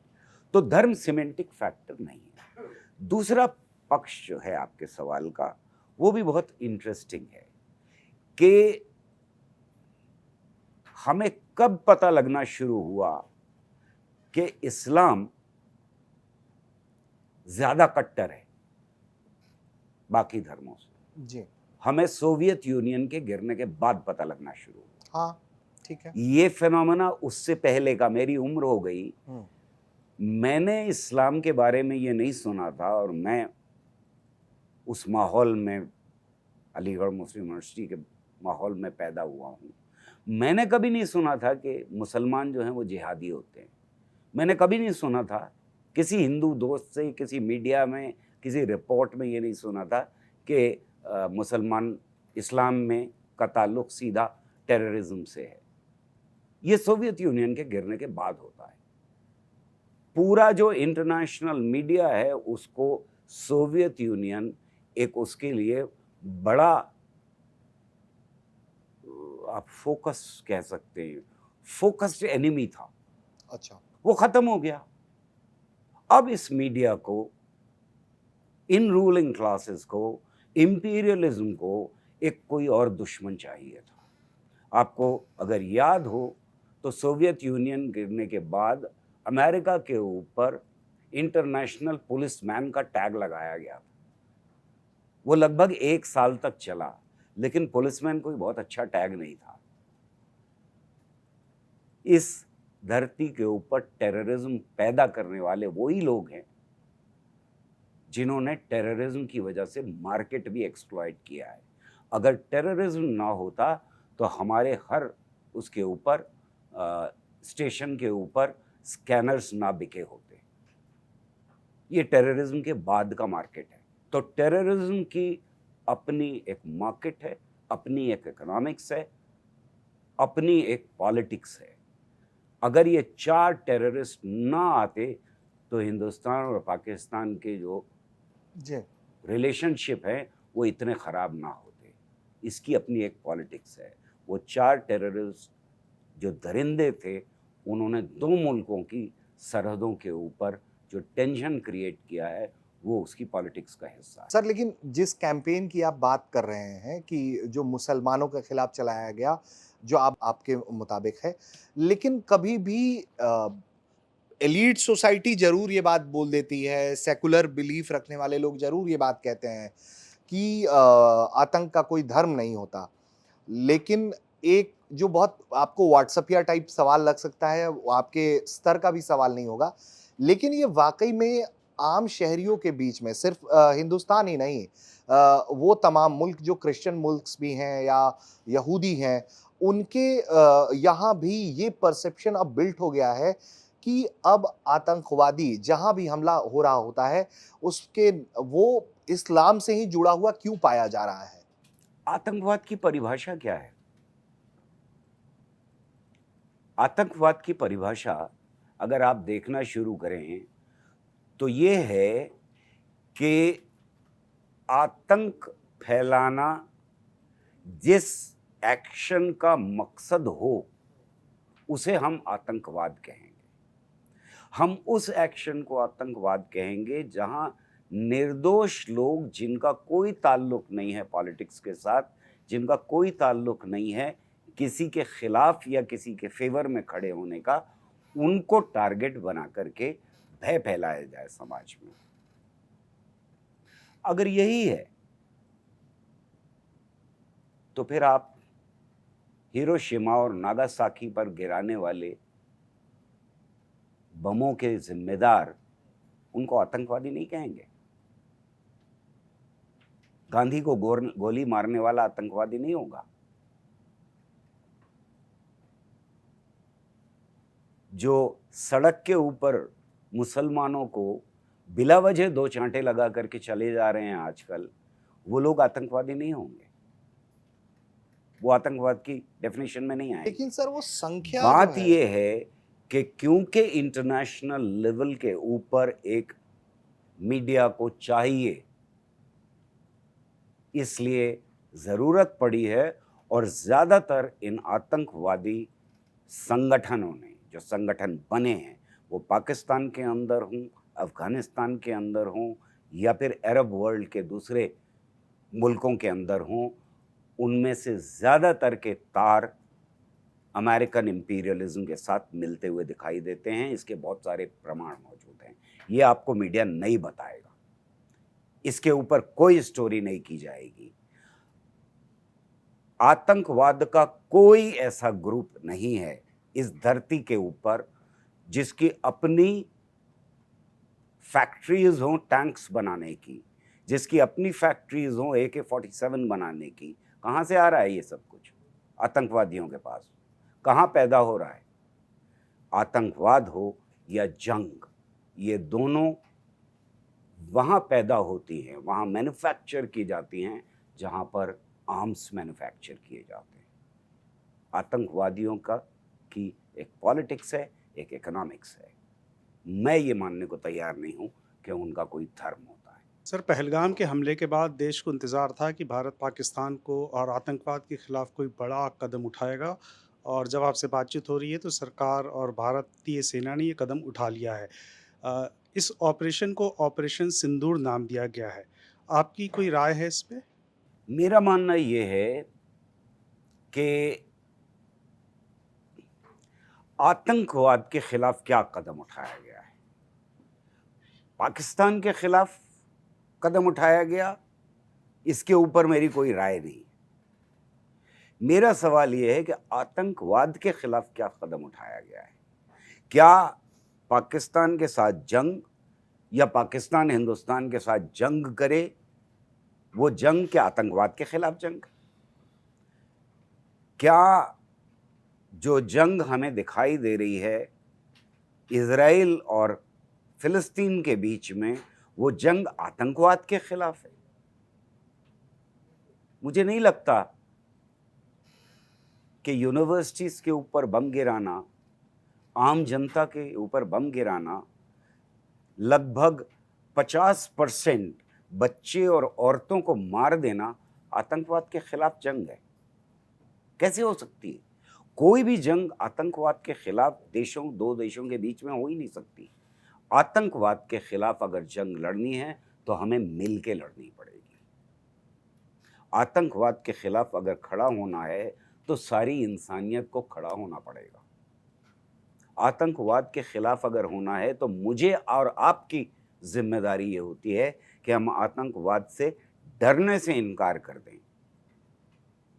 तो धर्म सीमेंटिक फैक्टर नहीं है। दूसरा पक्ष जो है आपके सवाल का वो भी बहुत इंटरेस्टिंग है कि हमें कब पता लगना शुरू हुआ कि इस्लाम ज्यादा कट्टर है बाकी धर्मों से। जी। हमें सोवियत यूनियन के गिरने के बाद पता लगना शुरू हुआ। हाँ, ठीक है। ये फिनोमेना उससे पहले का, मेरी उम्र हो गई, मैंने इस्लाम के बारे में ये नहीं सुना था और मैं उस माहौल में, अलीगढ़ मुस्लिम यूनिवर्सिटी के माहौल में पैदा हुआ हूँ। मैंने कभी नहीं सुना था कि मुसलमान जो हैं वो जिहादी होते हैं। मैंने कभी नहीं सुना था, किसी हिंदू दोस्त से, किसी मीडिया में, किसी रिपोर्ट में ये नहीं सुना था कि मुसलमान इस्लाम में का ताल्लुक सीधा टेररिज्म से है। ये सोवियत यूनियन के गिरने के बाद होता है। पूरा जो इंटरनेशनल मीडिया है उसको सोवियत यूनियन एक उसके लिए बड़ा, आप फोकस कह सकते हैं, फोकस्ड एनिमी था। अच्छा। वो खत्म हो गया। अब इस मीडिया को, इन रूलिंग क्लासेस को, इंपीरियलिज्म को एक कोई और दुश्मन चाहिए था। आपको अगर याद हो तो सोवियत यूनियन गिरने के बाद अमेरिका के ऊपर इंटरनेशनल पुलिसमैन का टैग लगाया गया था। वो लगभग 1 साल तक चला, लेकिन पुलिसमैन कोई बहुत अच्छा टैग नहीं था। इस धरती के ऊपर टेररिज्म पैदा करने वाले वही लोग हैं जिन्होंने टेररिज्म की वजह से मार्केट भी एक्सप्लॉइट किया है। अगर टेररिज्म ना होता तो हमारे हर उसके ऊपर स्टेशन के ऊपर स्कैनर्स ना बिके होते। ये टेररिज्म के बाद का मार्केट है। तो टेररिज्म की अपनी एक मार्केट है, अपनी एक इकोनॉमिक्स है, अपनी एक पॉलिटिक्स है। अगर ये 4 टेररिस्ट ना आते तो हिंदुस्तान और पाकिस्तान के जो रिलेशनशिप है वो इतने ख़राब ना होते। इसकी अपनी एक पॉलिटिक्स है। वो 4 टेररिस्ट जो दरिंदे थे उन्होंने दो मुल्कों की सरहदों के ऊपर जो टेंशन क्रिएट किया है वो उसकी पॉलिटिक्स का हिस्सा है। सर लेकिन जिस कैंपेन की आप बात कर रहे हैं कि जो मुसलमानों के खिलाफ चलाया गया, जो आप आपके मुताबिक है, लेकिन कभी भी एलीट सोसाइटी ज़रूर ये बात बोल देती है, सेकुलर बिलीफ रखने वाले लोग ज़रूर ये बात कहते हैं कि आतंक का कोई धर्म नहीं होता। लेकिन एक जो बहुत आपको व्हाट्सएपिया टाइप सवाल लग सकता है, वो आपके स्तर का भी सवाल नहीं होगा, लेकिन ये वाक़ई में आम शहरियों के बीच में सिर्फ़ हिंदुस्तान ही नहीं वो तमाम मुल्क जो क्रिश्चियन मुल्क्स भी हैं या यहूदी हैं, उनके यहाँ भी ये परसेप्शन अब बिल्ट हो गया है कि अब आतंकवादी जहाँ भी हमला हो रहा होता है, उसके वो इस्लाम से ही जुड़ा हुआ क्यों पाया जा रहा है? आतंकवाद की परिभाषा क्या है? आतंकवाद की परिभाषा अगर आप देखना शुरू करें तो ये है कि आतंक फैलाना जिस एक्शन का मकसद हो उसे हम आतंकवाद कहेंगे। हम उस एक्शन को आतंकवाद कहेंगे जहां निर्दोष लोग जिनका कोई ताल्लुक नहीं है पॉलिटिक्स के साथ, जिनका कोई ताल्लुक नहीं है किसी के खिलाफ या किसी के फेवर में खड़े होने का, उनको टारगेट बना करके भय फैलाया जाए समाज में। अगर यही है तो फिर आप हिरोशिमा और नागासाकी पर गिराने वाले बमों के जिम्मेदार उनको आतंकवादी नहीं कहेंगे। गांधी को गोली मारने वाला आतंकवादी नहीं होगा। जो सड़क के ऊपर मुसलमानों को बिला वजह दो चांटे लगा करके चले जा रहे हैं आजकल, वो लोग आतंकवादी नहीं होंगे। वो आतंकवाद की डेफिनेशन में नहीं आएंगे। लेकिन सर वो संख्या बात जो ये है कि क्योंकि इंटरनेशनल लेवल के ऊपर एक मीडिया को चाहिए, इसलिए ज़रूरत पड़ी है और ज़्यादातर इन आतंकवादी संगठनों ने जो संगठन बने हैं वो पाकिस्तान के अंदर हों, अफ़गानिस्तान के अंदर हों या फिर अरब वर्ल्ड के दूसरे मुल्कों के अंदर हों, उनमें से ज़्यादातर के तार अमेरिकन इंपीरियलिज्म के साथ मिलते हुए दिखाई देते हैं। इसके बहुत सारे प्रमाण मौजूद हैं। ये आपको मीडिया नहीं बताएगा, इसके ऊपर कोई स्टोरी नहीं की जाएगी। आतंकवाद का कोई ऐसा ग्रुप नहीं है इस धरती के ऊपर जिसकी अपनी फैक्ट्रीज हों टैंक्स बनाने की, जिसकी अपनी फैक्ट्रीज हों AK-47 बनाने की। कहाँ से आ रहा है ये सब कुछ? आतंकवादियों के पास। कहाँ पैदा हो रहा है? आतंकवाद हो या जंग, ये दोनों वहाँ पैदा होती हैं, वहाँ मैन्युफैक्चर की जाती हैं जहाँ पर आर्म्स मैन्युफैक्चर किए जाते हैं। आतंकवादियों का की एक पॉलिटिक्स है, एक इकोनॉमिक्स है। मैं ये मानने को तैयार नहीं हूँ कि उनका कोई धर्म होता है। सर, पहलगाम के हमले के बाद देश को इंतज़ार था कि भारत पाकिस्तान को और आतंकवाद के खिलाफ कोई बड़ा कदम उठाएगा, और जब आपसे बातचीत हो रही है तो सरकार और भारतीय सेना ने ये कदम उठा लिया है। इस ऑपरेशन को ऑपरेशन सिंदूर नाम दिया गया है। आपकी कोई राय है इस पे? मेरा मानना ये है कि आतंकवाद के खिलाफ क्या कदम उठाया गया है। पाकिस्तान के खिलाफ कदम उठाया गया, इसके ऊपर मेरी कोई राय नहीं। मेरा सवाल यह है कि आतंकवाद के खिलाफ क्या कदम उठाया गया है। क्या पाकिस्तान के साथ जंग या पाकिस्तान हिंदुस्तान के साथ जंग करे, वो जंग क्या आतंकवाद के खिलाफ जंग? क्या जो जंग हमें दिखाई दे रही है इजराइल और फिलिस्तीन के बीच में, वो जंग आतंकवाद के खिलाफ है? मुझे नहीं लगता कि यूनिवर्सिटीज के ऊपर बम गिराना, आम जनता के ऊपर बम गिराना, लगभग 50% बच्चे और औरतों को मार देना आतंकवाद के खिलाफ जंग है। कैसे हो सकती है? कोई भी जंग आतंकवाद के खिलाफ दो देशों के बीच में हो ही नहीं सकती। आतंकवाद के खिलाफ अगर जंग लड़नी है तो हमें मिल के लड़नी पड़ेगी। आतंकवाद के खिलाफ अगर खड़ा होना है तो सारी इंसानियत को खड़ा होना पड़ेगा। आतंकवाद के खिलाफ अगर होना है तो मुझे और आपकी जिम्मेदारी ये होती है कि हम आतंकवाद से डरने से इनकार कर दें।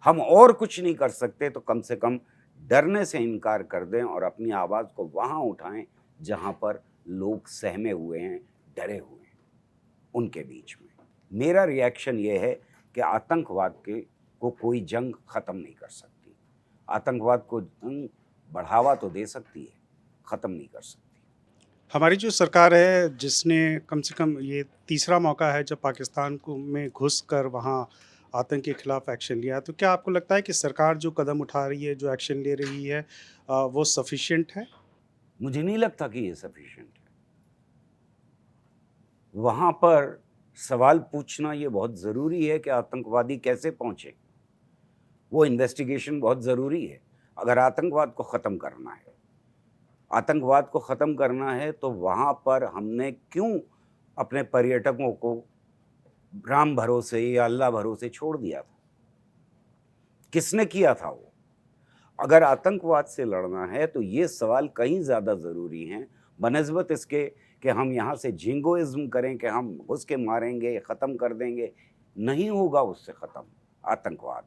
हम और कुछ नहीं कर सकते तो कम से कम डरने से इनकार कर दें और अपनी आवाज़ को वहाँ उठाएं जहाँ पर लोग सहमे हुए हैं, डरे हुए हैं, उनके बीच में। मेरा रिएक्शन ये है कि आतंकवाद को कोई जंग ख़त्म नहीं कर सकती। आतंकवाद को जंग बढ़ावा तो दे सकती है, ख़त्म नहीं कर सकती। हमारी जो सरकार है, जिसने कम से कम ये तीसरा मौका है जब पाकिस्तान को में घुसकर वहाँ आतंक के खिलाफ एक्शन लिया, तो क्या आपको लगता है कि सरकार जो कदम उठा रही है, जो एक्शन ले रही है, वो सफिशिएंट है? मुझे नहीं लगता कि ये सफिशिएंट है। वहाँ पर सवाल पूछना ये बहुत ज़रूरी है कि आतंकवादी कैसे पहुँचे। वो इन्वेस्टिगेशन बहुत ज़रूरी है। अगर आतंकवाद को ख़त्म करना है, आतंकवाद को ख़त्म करना है तो वहाँ पर हमने क्यों अपने पर्यटकों को राम भरोसे या अल्लाह भरोसे छोड़ दिया था? किसने किया था वो? अगर आतंकवाद से लड़ना है तो ये सवाल कहीं ज़्यादा ज़रूरी हैं बनिस्बत इसके कि हम यहाँ से जिंगोइज्म करें कि हम घुस के मारेंगे, ख़त्म कर देंगे। नहीं होगा उससे ख़त्म आतंकवाद।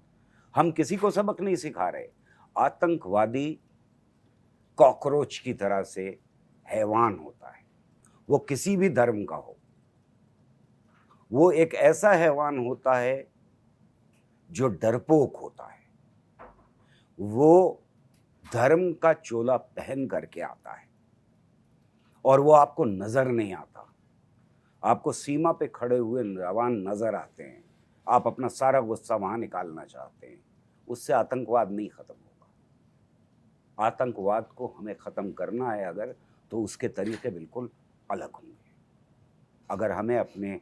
हम किसी को सबक नहीं सिखा रहे। आतंकवादी कॉकरोच की तरह से हैवान होता है, वो किसी भी धर्म का हो। वो एक ऐसा हैवान होता है जो डरपोक होता है। वो धर्म का चोला पहन करके आता है और वो आपको नज़र नहीं आता। आपको सीमा पे खड़े हुए जवान नज़र आते हैं, आप अपना सारा गुस्सा वहाँ निकालना चाहते हैं। उससे आतंकवाद नहीं ख़त्म होगा। आतंकवाद को हमें ख़त्म करना है अगर, तो उसके तरीके बिल्कुल अलग होंगे। अगर हमें अपने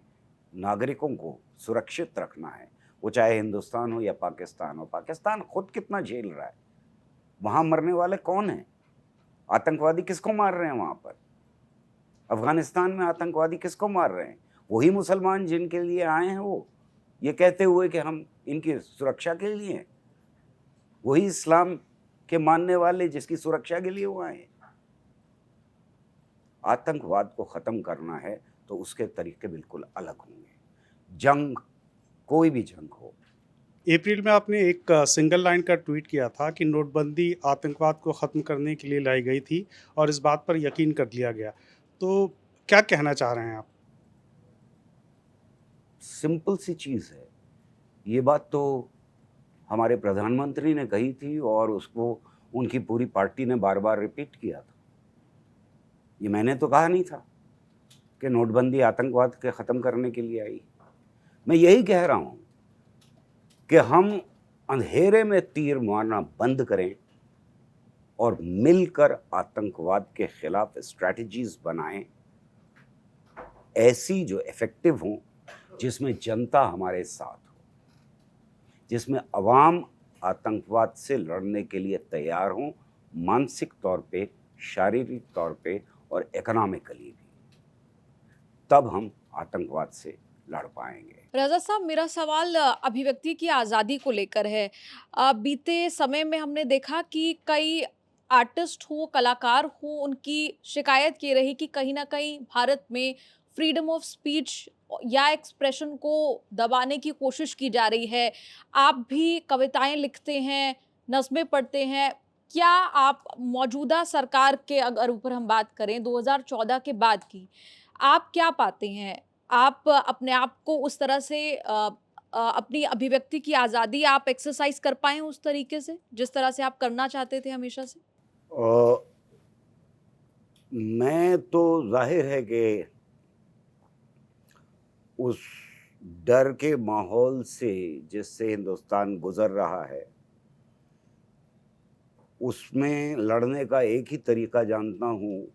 नागरिकों को सुरक्षित रखना है, वो चाहे हिंदुस्तान हो या पाकिस्तान हो। पाकिस्तान खुद कितना झेल रहा है, वहाँ मरने वाले कौन हैं? आतंकवादी किसको मार रहे हैं वहाँ पर? अफ़गानिस्तान में आतंकवादी किसको मार रहे हैं? वही मुसलमान जिनके लिए आए हैं वो, ये कहते हुए कि हम इनकी सुरक्षा के लिए हैं। वही इस्लाम के मानने वाले जिसकी सुरक्षा के लिए वो आए हैं। आतंकवाद को ख़त्म करना है तो उसके तरीके बिल्कुल अलग होंगे। जंग, कोई भी जंग हो। अप्रैल में आपने एक सिंगल लाइन का ट्वीट किया था कि नोटबंदी आतंकवाद को ख़त्म करने के लिए लाई गई थी और इस बात पर यकीन कर लिया गया। तो क्या कहना चाह रहे हैं आप? सिंपल सी चीज़ है। ये बात तो हमारे प्रधानमंत्री ने कही थी और उसको उनकी पूरी पार्टी ने बार-बार रिपीट किया था। ये मैंने तो कहा नहीं था कि नोटबंदी आतंकवाद के ख़त्म करने के लिए आई। मैं यही कह रहा हूँ कि हम अंधेरे में तीर मारना बंद करें और मिलकर आतंकवाद के खिलाफ स्ट्रैटेजीज बनाएं, ऐसी जो इफ़ेक्टिव हों, जिसमें जनता हमारे साथ हो, जिसमें अवाम आतंकवाद से लड़ने के लिए तैयार हों, मानसिक तौर पे, शारीरिक तौर पे और इकोनॉमिकली भी। तब हम आतंकवाद से लड़ पाएंगे। रज़ा साहब, मेरा सवाल अभिव्यक्ति की आज़ादी को लेकर है। बीते समय में हमने देखा कि कई आर्टिस्ट हो, कलाकार हो, उनकी शिकायत ये रही कि कहीं न कहीं भारत में फ्रीडम ऑफ स्पीच या एक्सप्रेशन को दबाने की कोशिश की जा रही है। आप भी कविताएँ लिखते हैं, नज़्में पढ़ते हैं। क्या आप मौजूदा सरकार के अगर ऊपर हम बात करें 2014 के बाद की, आप क्या पाते हैं? आप अपने आप को उस तरह से अपनी अभिव्यक्ति की आज़ादी आप एक्सरसाइज़ कर पाएँ उस तरीके से, जिस तरह से आप करना चाहते थे हमेशा से? मैं तो जाहिर है कि उस डर के माहौल से जिससे हिंदुस्तान गुजर रहा है, उसमें लड़ने का एक ही तरीका जानता हूँ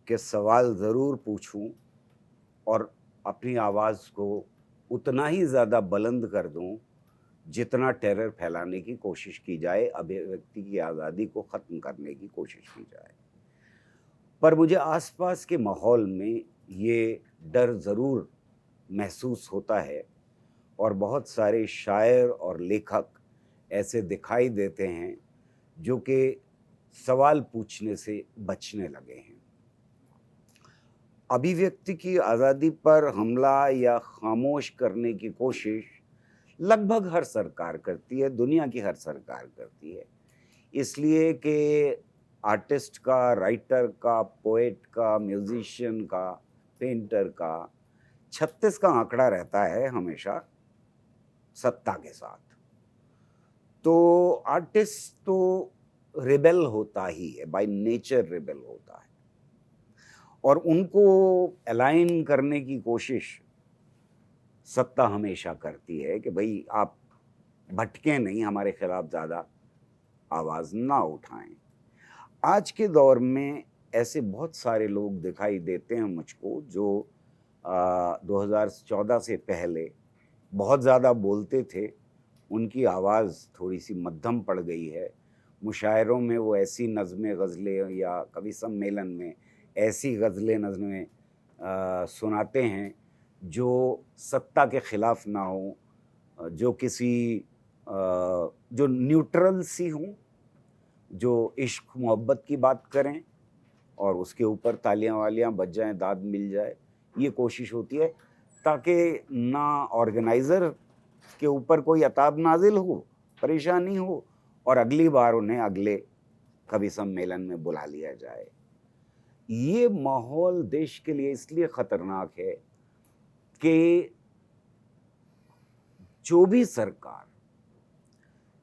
कि सवाल ज़रूर पूछूं और अपनी आवाज़ को उतना ही ज़्यादा बुलंद कर दूं जितना टेरर फैलाने की कोशिश की जाए, अभिव्यक्ति की आज़ादी को ख़त्म करने की कोशिश की जाए। पर मुझे आसपास के माहौल में ये डर ज़रूर महसूस होता है और बहुत सारे शायर और लेखक ऐसे दिखाई देते हैं जो कि सवाल पूछने से बचने लगे हैं। अभिव्यक्ति की आज़ादी पर हमला या खामोश करने की कोशिश लगभग हर सरकार करती है, दुनिया की हर सरकार करती है, इसलिए कि आर्टिस्ट का, राइटर का, पोएट का, म्यूजिशियन का, पेंटर का 36 का आंकड़ा रहता है हमेशा सत्ता के साथ। तो आर्टिस्ट तो रिबेल होता ही है, बाय नेचर रिबेल होता है, और उनको अलाइन करने की कोशिश सत्ता हमेशा करती है कि भाई आप भटके नहीं, हमारे खिलाफ ज़्यादा आवाज़ ना उठाएं। आज के दौर में ऐसे बहुत सारे लोग दिखाई देते हैं मुझको जो 2014 से पहले बहुत ज़्यादा बोलते थे, उनकी आवाज़ थोड़ी सी मध्यम पड़ गई है। मुशायरों में वो ऐसी नज़में, गज़लें या कवि सम्मेलन में ऐसी गज़लें, नज़में सुनाते हैं जो सत्ता के ख़िलाफ़ ना हो, जो किसी जो न्यूट्रल सी हों, जो इश्क मोहब्बत की बात करें और उसके ऊपर तालियां वालियां बज जाएं, दाद मिल जाए, ये कोशिश होती है ताकि ना ऑर्गेनाइज़र के ऊपर कोई अताब नाजिल हो, परेशानी हो, और अगली बार उन्हें अगले कवि सम्मेलन में बुला लिया जाए। ये माहौल देश के लिए इसलिए ख़तरनाक है कि जो भी सरकार,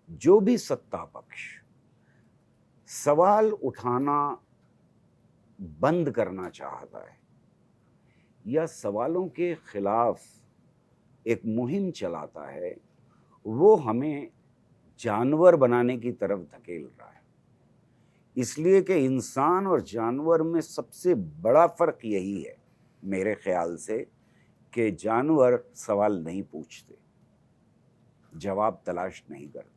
जो भी सत्ता पक्ष सवाल उठाना बंद करना चाहता है या सवालों के खिलाफ एक मुहिम चलाता है, वो हमें जानवर बनाने की तरफ धकेल रहा है। इसलिए कि इंसान और जानवर में सबसे बड़ा फ़र्क यही है मेरे ख़्याल से कि जानवर सवाल नहीं पूछते, जवाब तलाश नहीं करते।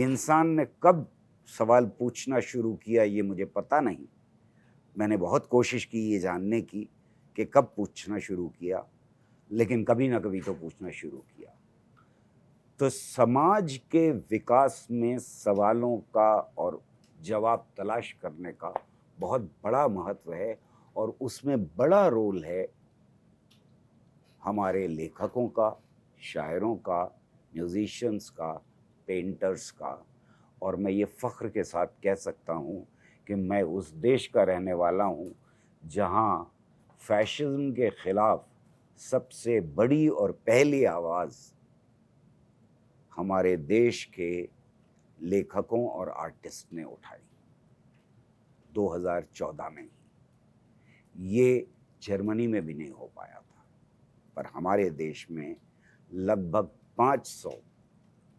इंसान ने कब सवाल पूछना शुरू किया ये मुझे पता नहीं, मैंने बहुत कोशिश की ये जानने की कि कब पूछना शुरू किया, लेकिन कभी ना कभी तो पूछना शुरू किया। तो समाज के विकास में सवालों का और जवाब तलाश करने का बहुत बड़ा महत्व है, और उसमें बड़ा रोल है हमारे लेखकों का, शायरों का, म्यूजिशियंस का, पेंटर्स का। और मैं ये फ़ख्र के साथ कह सकता हूँ कि मैं उस देश का रहने वाला हूँ जहाँ फैशिज़्म के ख़िलाफ़ सबसे बड़ी और पहली आवाज़ हमारे देश के लेखकों और आर्टिस्ट ने उठाई 2014 में ही। ये जर्मनी में भी नहीं हो पाया था, पर हमारे देश में लगभग 500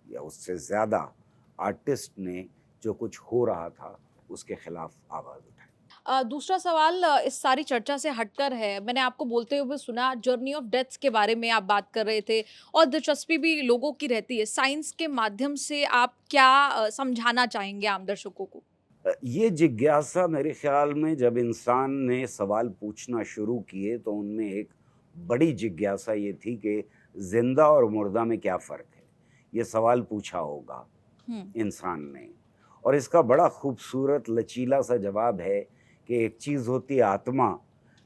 या उससे ज़्यादा आर्टिस्ट ने जो कुछ हो रहा था उसके खिलाफ आवाज़ उठाई। दूसरा सवाल इस सारी चर्चा से हटकर है। मैंने आपको बोलते हुए सुना जर्नी ऑफ डेथ्स के बारे में आप बात कर रहे थे और दिलचस्पी भी लोगों की रहती है। साइंस के माध्यम से आप क्या समझाना चाहेंगे आम दर्शकों को? ये जिज्ञासा मेरे ख्याल में जब इंसान ने सवाल पूछना शुरू किए तो उनमें एक बड़ी जिज्ञासा ये थी कि जिंदा और मुर्दा में क्या फ़र्क है। ये सवाल पूछा होगा इंसान ने, और इसका बड़ा खूबसूरत लचीला सा जवाब है कि एक चीज़ होती है आत्मा,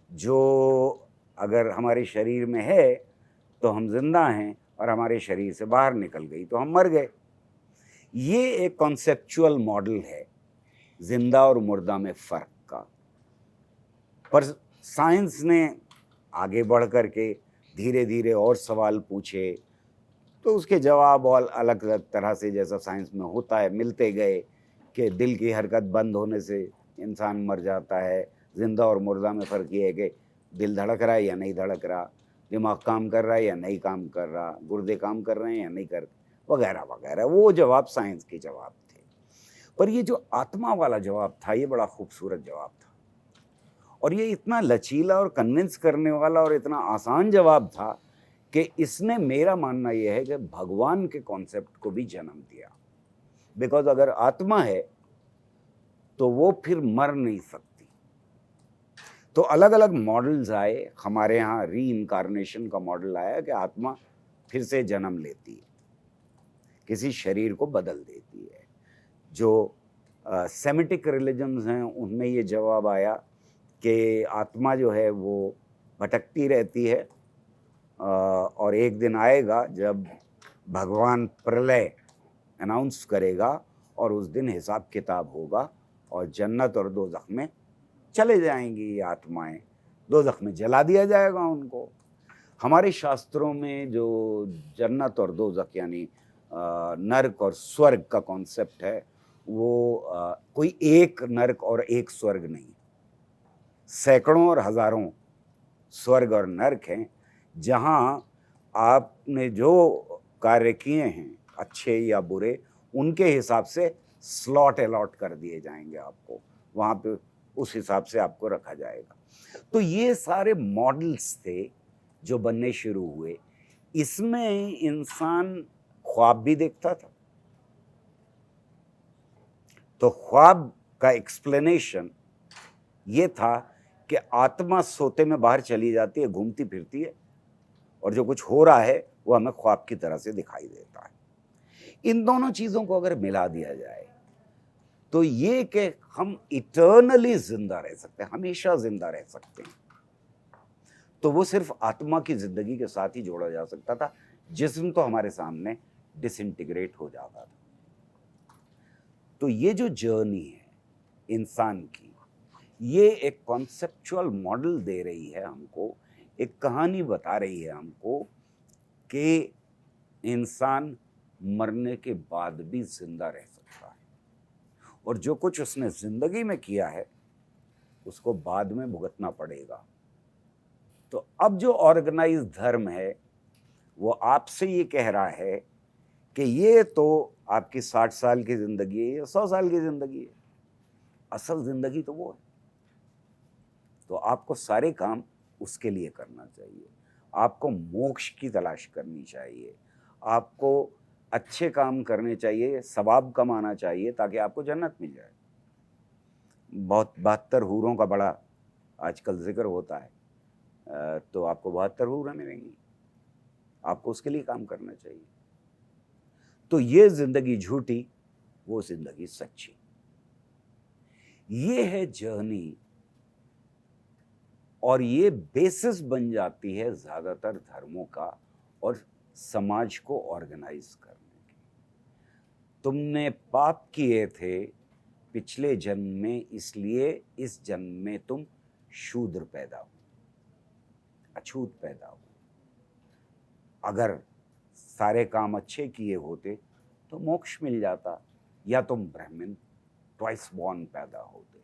जो अगर हमारे शरीर में है तो हम जिंदा हैं, और हमारे शरीर से बाहर निकल गई तो हम मर गए। ये एक कॉन्सेप्चुअल मॉडल है जिंदा और मुर्दा में फ़र्क का। पर साइंस ने आगे बढ़ कर के धीरे धीरे और सवाल पूछे, तो उसके जवाब और अलग अलग तरह से, जैसा साइंस में होता है, मिलते गए कि दिल की हरकत बंद होने से इंसान मर जाता है। ज़िंदा और मुर्दा में फ़र्क ये है कि दिल धड़क रहा है या नहीं धड़क रहा, दिमाग काम कर रहा है या नहीं काम कर रहा, गुर्दे काम कर रहे हैं या नहीं कर, वगैरह वगैरह। वो जवाब साइंस के जवाब थे। पर ये जो आत्मा वाला जवाब था, ये बड़ा खूबसूरत जवाब था, और ये इतना लचीला और कन्विंस करने वाला और इतना आसान जवाब था कि इसने, मेरा मानना यह है कि भगवान के कॉन्सेप्ट को भी जन्म दिया। बिकॉज अगर आत्मा है तो वो फिर मर नहीं सकती। तो अलग अलग मॉडल्स आए, हमारे यहाँ री इनकारनेशन का मॉडल आया कि आत्मा फिर से जन्म लेती है, किसी शरीर को बदल देती है। जो सेमिटिक रिलीजन्स हैं उनमें ये जवाब आया कि आत्मा जो है वो भटकती रहती है और एक दिन आएगा जब भगवान प्रलय अनाउंस करेगा और उस दिन हिसाब किताब होगा और जन्नत और दोज़ख में चले जाएंगी ये आत्माएं, दोज़ख में जला दिया जाएगा उनको। हमारे शास्त्रों में जो जन्नत और दोज़ख यानी नरक और स्वर्ग का कॉन्सेप्ट है वो कोई एक नरक और एक स्वर्ग नहीं, सैकड़ों और हजारों स्वर्ग और नरक हैं जहां आपने जो कार्य किए हैं अच्छे या बुरे उनके हिसाब से स्लॉट अलॉट कर दिए जाएंगे आपको, वहां पे उस हिसाब से आपको रखा जाएगा। तो ये सारे मॉडल्स थे जो बनने शुरू हुए। इसमें इंसान ख्वाब भी देखता था। तो ख्वाब का एक्सप्लेनेशन ये था कि आत्मा सोते में बाहर चली जाती है, घूमती फिरती है और जो कुछ हो रहा है वो हमें ख्वाब की तरह से दिखाई देता है। इन दोनों चीज़ों को अगर मिला दिया जाए तो ये कि हम इटर्नली जिंदा रह सकते हैं, हमेशा जिंदा रह सकते हैं, तो वो सिर्फ आत्मा की जिंदगी के साथ ही जोड़ा जा सकता था। जिस्म तो हमारे सामने डिसइंटीग्रेट हो जाता था। तो ये जो जर्नी है इंसान की, ये एक कॉन्सेप्चुअल मॉडल दे रही है हमको, एक कहानी बता रही है हमको कि इंसान मरने के बाद भी जिंदा रह सकता है और जो कुछ उसने जिंदगी में किया है उसको बाद में भुगतना पड़ेगा। तो अब जो ऑर्गेनाइज्ड धर्म है वो आपसे ये कह रहा है कि ये तो आपकी 60 साल की जिंदगी है या 100 साल की जिंदगी है, असल जिंदगी तो वो है। तो आपको सारे काम उसके लिए करना चाहिए, आपको मोक्ष की तलाश करनी चाहिए, आपको अच्छे काम करने चाहिए, सवाब कमाना चाहिए ताकि आपको जन्नत मिल जाए। बहुत 72 हूरों का बड़ा आजकल जिक्र होता है, तो आपको 72 हूरें मिलेंगी, आपको उसके लिए काम करना चाहिए। तो ये जिंदगी झूठी, वो जिंदगी सच्ची। ये है जर्नी और ये बेसिस बन जाती है ज्यादातर धर्मों का और समाज को ऑर्गेनाइज करने की। तुमने पाप किए थे पिछले जन्म में, इसलिए इस जन्म में तुम शूद्र पैदा हो, अछूत पैदा हो। अगर सारे काम अच्छे किए होते तो मोक्ष मिल जाता, या तुम ब्राह्मण ट्वाइस बॉर्न पैदा होते।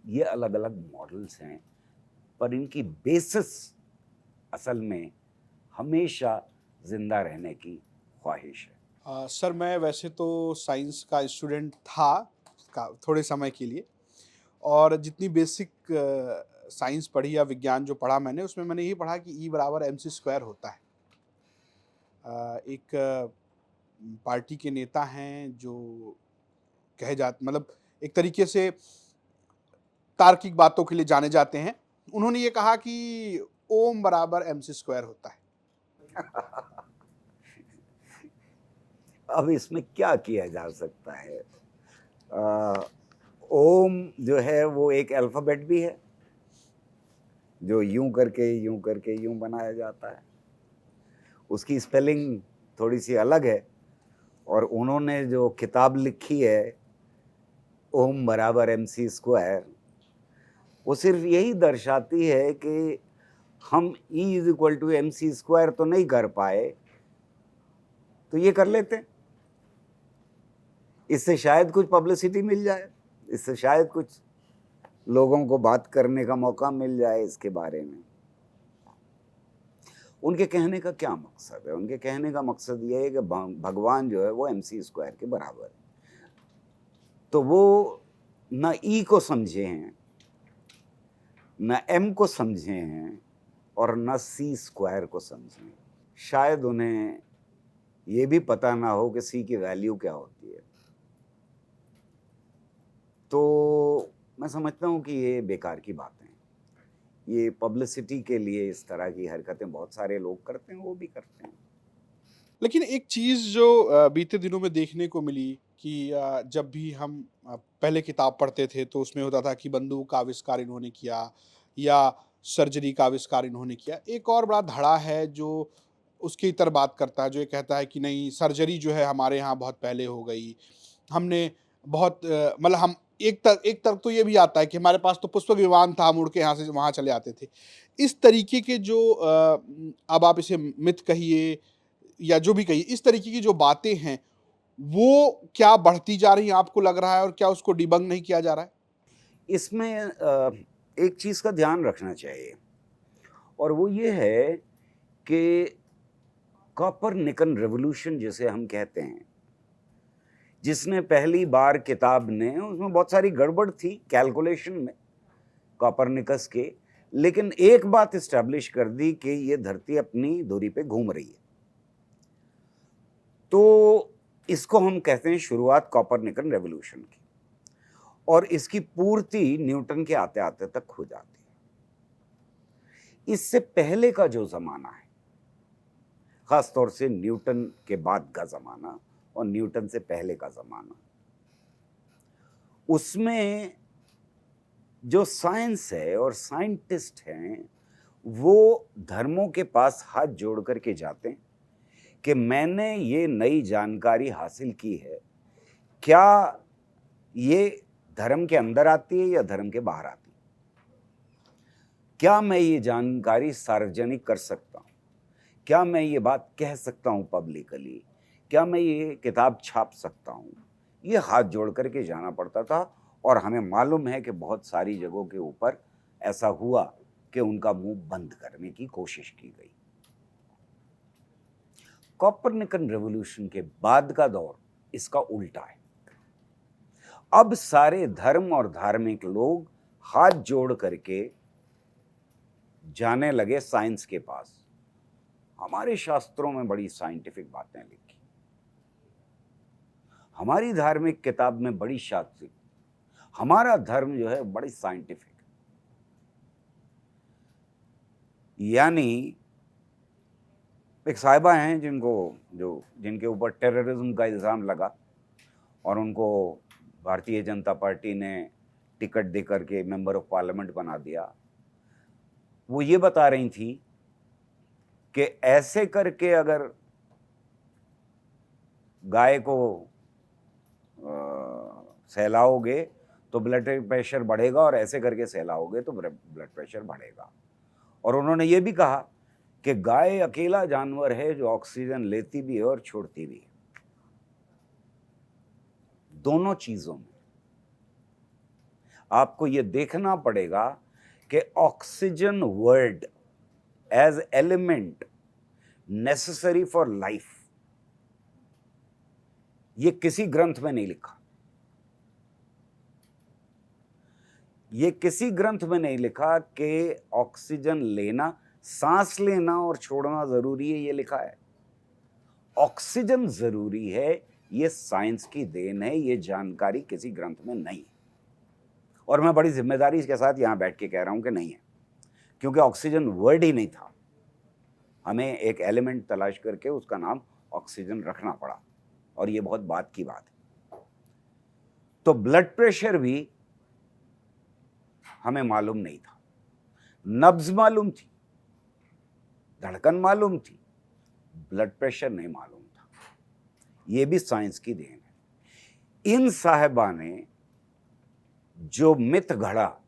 ये अलग अलग मॉडल्स हैं पर इनकी बेसिस असल में हमेशा जिंदा रहने की ख्वाहिश है। सर मैं वैसे तो साइंस का स्टूडेंट था थोड़े समय के लिए, और जितनी बेसिक साइंस पढ़ी या विज्ञान जो पढ़ा मैंने, उसमें मैंने यही पढ़ा कि E बराबर mc² होता है। एक पार्टी के नेता हैं जो कहे जाते, मतलब एक तरीके से तार्किक बातों के लिए जाने जाते हैं। उन्होंने ये कहा कि ओम बराबर mc² होता है। अब इसमें क्या किया जा सकता है? ओम जो है वो एक अल्फ़ाबेट भी है जो यूं करके यूं बनाया जाता है। उसकी स्पेलिंग थोड़ी सी अलग है और उन्होंने जो किताब लिखी है ओम बराबर mc², वो सिर्फ यही दर्शाती है कि हम E = mc² तो नहीं कर पाए, तो ये कर लेते हैं। इससे शायद कुछ पब्लिसिटी मिल जाए, इससे शायद कुछ लोगों को बात करने का मौका मिल जाए इसके बारे में। उनके कहने का क्या मकसद है? उनके कहने का मकसद ये है कि भगवान जो है वो mc² के बराबर है। तो वो न E को समझे हैं, न M को समझे हैं और न C² को समझे हैं। शायद उन्हें ये भी पता ना हो कि सी की वैल्यू क्या होती है। तो मैं समझता हूँ कि ये बेकार की बातें हैं। ये पब्लिसिटी के लिए इस तरह की हरकतें बहुत सारे लोग करते हैं, वो भी करते हैं। लेकिन एक चीज़ जो बीते दिनों में देखने को मिली कि जब भी हम पहले किताब पढ़ते थे तो उसमें होता था कि बंदूक का आविष्कार इन्होंने किया या सर्जरी का आविष्कार इन्होंने किया। एक और बड़ा धड़ा है जो उसकी तरफ बात करता है, जो ये कहता है कि नहीं, सर्जरी जो है हमारे यहाँ बहुत पहले हो गई। हमने बहुत मतलब हम एक तरफ तो ये भी आता है कि हमारे पास तो पुष्पक विमान था, हम उड़ के यहाँ से वहाँ चले आते थे। इस तरीके के जो अब आप इसे मिथ कहिए या जो भी कहिए, इस तरीके की जो बातें हैं, वो क्या बढ़ती जा रही हैं आपको लग रहा है और क्या उसको डिबंक नहीं किया जा रहा है? इसमें एक चीज़ का ध्यान रखना चाहिए और वो ये है कि कॉपरनिकन रेवोल्यूशन जिसे हम कहते हैं, जिसने पहली बार किताब ने उसमें बहुत सारी गड़बड़ थी कैलकुलेशन में कॉपरनिकस के, लेकिन एक बात इस्टेब्लिश कर दी कि ये धरती अपनी धुरी पे घूम रही है। तो इसको हम कहते हैं शुरुआत कॉपरनिकन रेवोल्यूशन की, और इसकी पूर्ति न्यूटन के आते आते तक हो जाती है। इससे पहले का जो जमाना है, खासतौर से न्यूटन के बाद का जमाना और न्यूटन से पहले का जमाना, उसमें जो साइंस है और साइंटिस्ट हैं वो धर्मों के पास हाथ जोड़ करके जाते हैं कि मैंने ये नई जानकारी हासिल की है, क्या ये धर्म के अंदर आती है या धर्म के बाहर आती है? क्या मैं ये जानकारी सार्वजनिक कर सकता हूँ? क्या मैं ये बात कह सकता हूँ पब्लिकली? क्या मैं ये किताब छाप सकता हूँ? ये हाथ जोड़ करके जाना पड़ता था, और हमें मालूम है कि बहुत सारी जगहों के ऊपर ऐसा हुआ कि उनका मुंह बंद करने की कोशिश की गई। कॉपरनिकन रेवोल्यूशन के बाद का दौर इसका उल्टा है। अब सारे धर्म और धार्मिक लोग हाथ जोड़ करके जाने लगे साइंस के पास। हमारे शास्त्रों में बड़ी साइंटिफिक बातें लिखी, हमारी धार्मिक किताब में बड़ी शास्त्रीय, हमारा धर्म जो है बड़ी साइंटिफिक। यानी एक साहिबा हैं जिनके ऊपर टेररिज्म का इल्ज़ाम लगा और उनको भारतीय जनता पार्टी ने टिकट दे करके मेंबर ऑफ पार्लियामेंट बना दिया। वो ये बता रही थी कि ऐसे करके अगर गाय को सहलाओगे तो ब्लड प्रेशर बढ़ेगा, और ऐसे करके सहलाओगे तो ब्लड प्रेशर बढ़ेगा। और उन्होंने ये भी कहा कि गाय अकेला जानवर है जो ऑक्सीजन लेती भी है और छोड़ती भी है। दोनों चीजों में आपको ये देखना पड़ेगा कि oxygen word as element necessary for life, ये किसी ग्रंथ में नहीं लिखा। ये किसी ग्रंथ में नहीं लिखा कि ऑक्सीजन लेना, सांस लेना और छोड़ना जरूरी है, ये लिखा है। ऑक्सीजन जरूरी है, ये साइंस की देन है, ये जानकारी किसी ग्रंथ में नहीं है। और मैं बड़ी जिम्मेदारी के साथ यहां बैठ के कह रहा हूं कि नहीं है, क्योंकि ऑक्सीजन वर्ड ही नहीं था। हमें एक एलिमेंट तलाश करके उसका नाम ऑक्सीजन रखना पड़ा, और ये बहुत बात की बात है। तो ब्लड प्रेशर भी हमें मालूम नहीं था, नब्ज मालूम थी, धड़कन मालूम थी, ब्लड प्रेशर नहीं मालूम था। ये भी साइंस की देन है। इन साहिबा ने जो मिथ गढ़ा,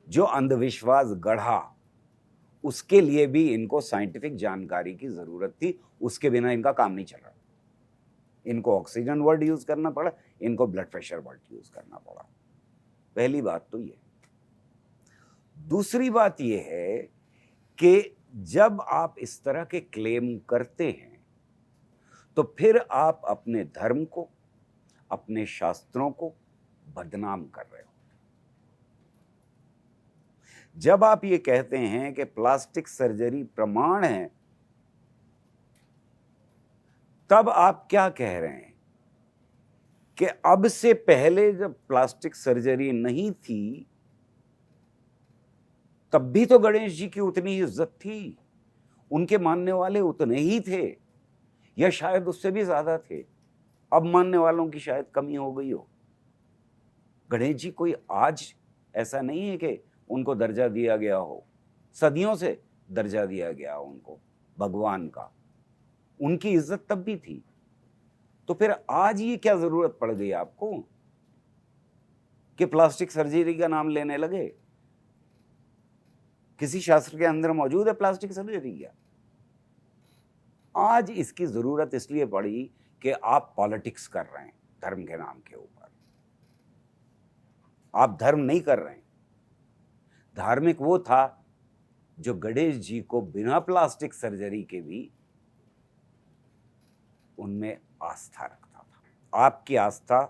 जो अंधविश्वास गढ़ा, उसके लिए भी इनको साइंटिफिक जानकारी की जरूरत थी। उसके बिना इनका काम नहीं चल रहा। इनको ऑक्सीजन वर्ड यूज करना पड़ा, इनको ब्लड प्रेशर वर्ड यूज करना पड़ा। पहली बात तो ये। दूसरी बात यह है कि जब आप इस तरह के क्लेम करते हैं तो फिर आप अपने धर्म को, अपने शास्त्रों को बदनाम कर रहे हो। जब आप ये कहते हैं कि प्लास्टिक सर्जरी प्रमाण है तब आप क्या कह रहे हैं कि अब से पहले जब प्लास्टिक सर्जरी नहीं थी तब भी तो गणेश जी की उतनी ही इज्जत थी, उनके मानने वाले उतने ही थे या शायद उससे भी ज्यादा थे। अब मानने वालों की शायद कमी हो गई हो। गणेश जी कोई आज ऐसा नहीं है कि उनको दर्जा दिया गया हो, सदियों से दर्जा दिया गया उनको भगवान का, उनकी इज्जत तब भी थी। तो फिर आज ये क्या जरूरत पड़ गई आपको कि प्लास्टिक सर्जरी का नाम लेने लगे? किसी शास्त्र के अंदर मौजूद है प्लास्टिक सर्जरी क्या? आज इसकी जरूरत इसलिए पड़ी कि आप पॉलिटिक्स कर रहे हैं धर्म के नाम के ऊपर। आप धर्म नहीं कर रहे हैं। धार्मिक वो था जो गणेश जी को बिना प्लास्टिक सर्जरी के भी उनमें आस्था रखता था। आपकी आस्था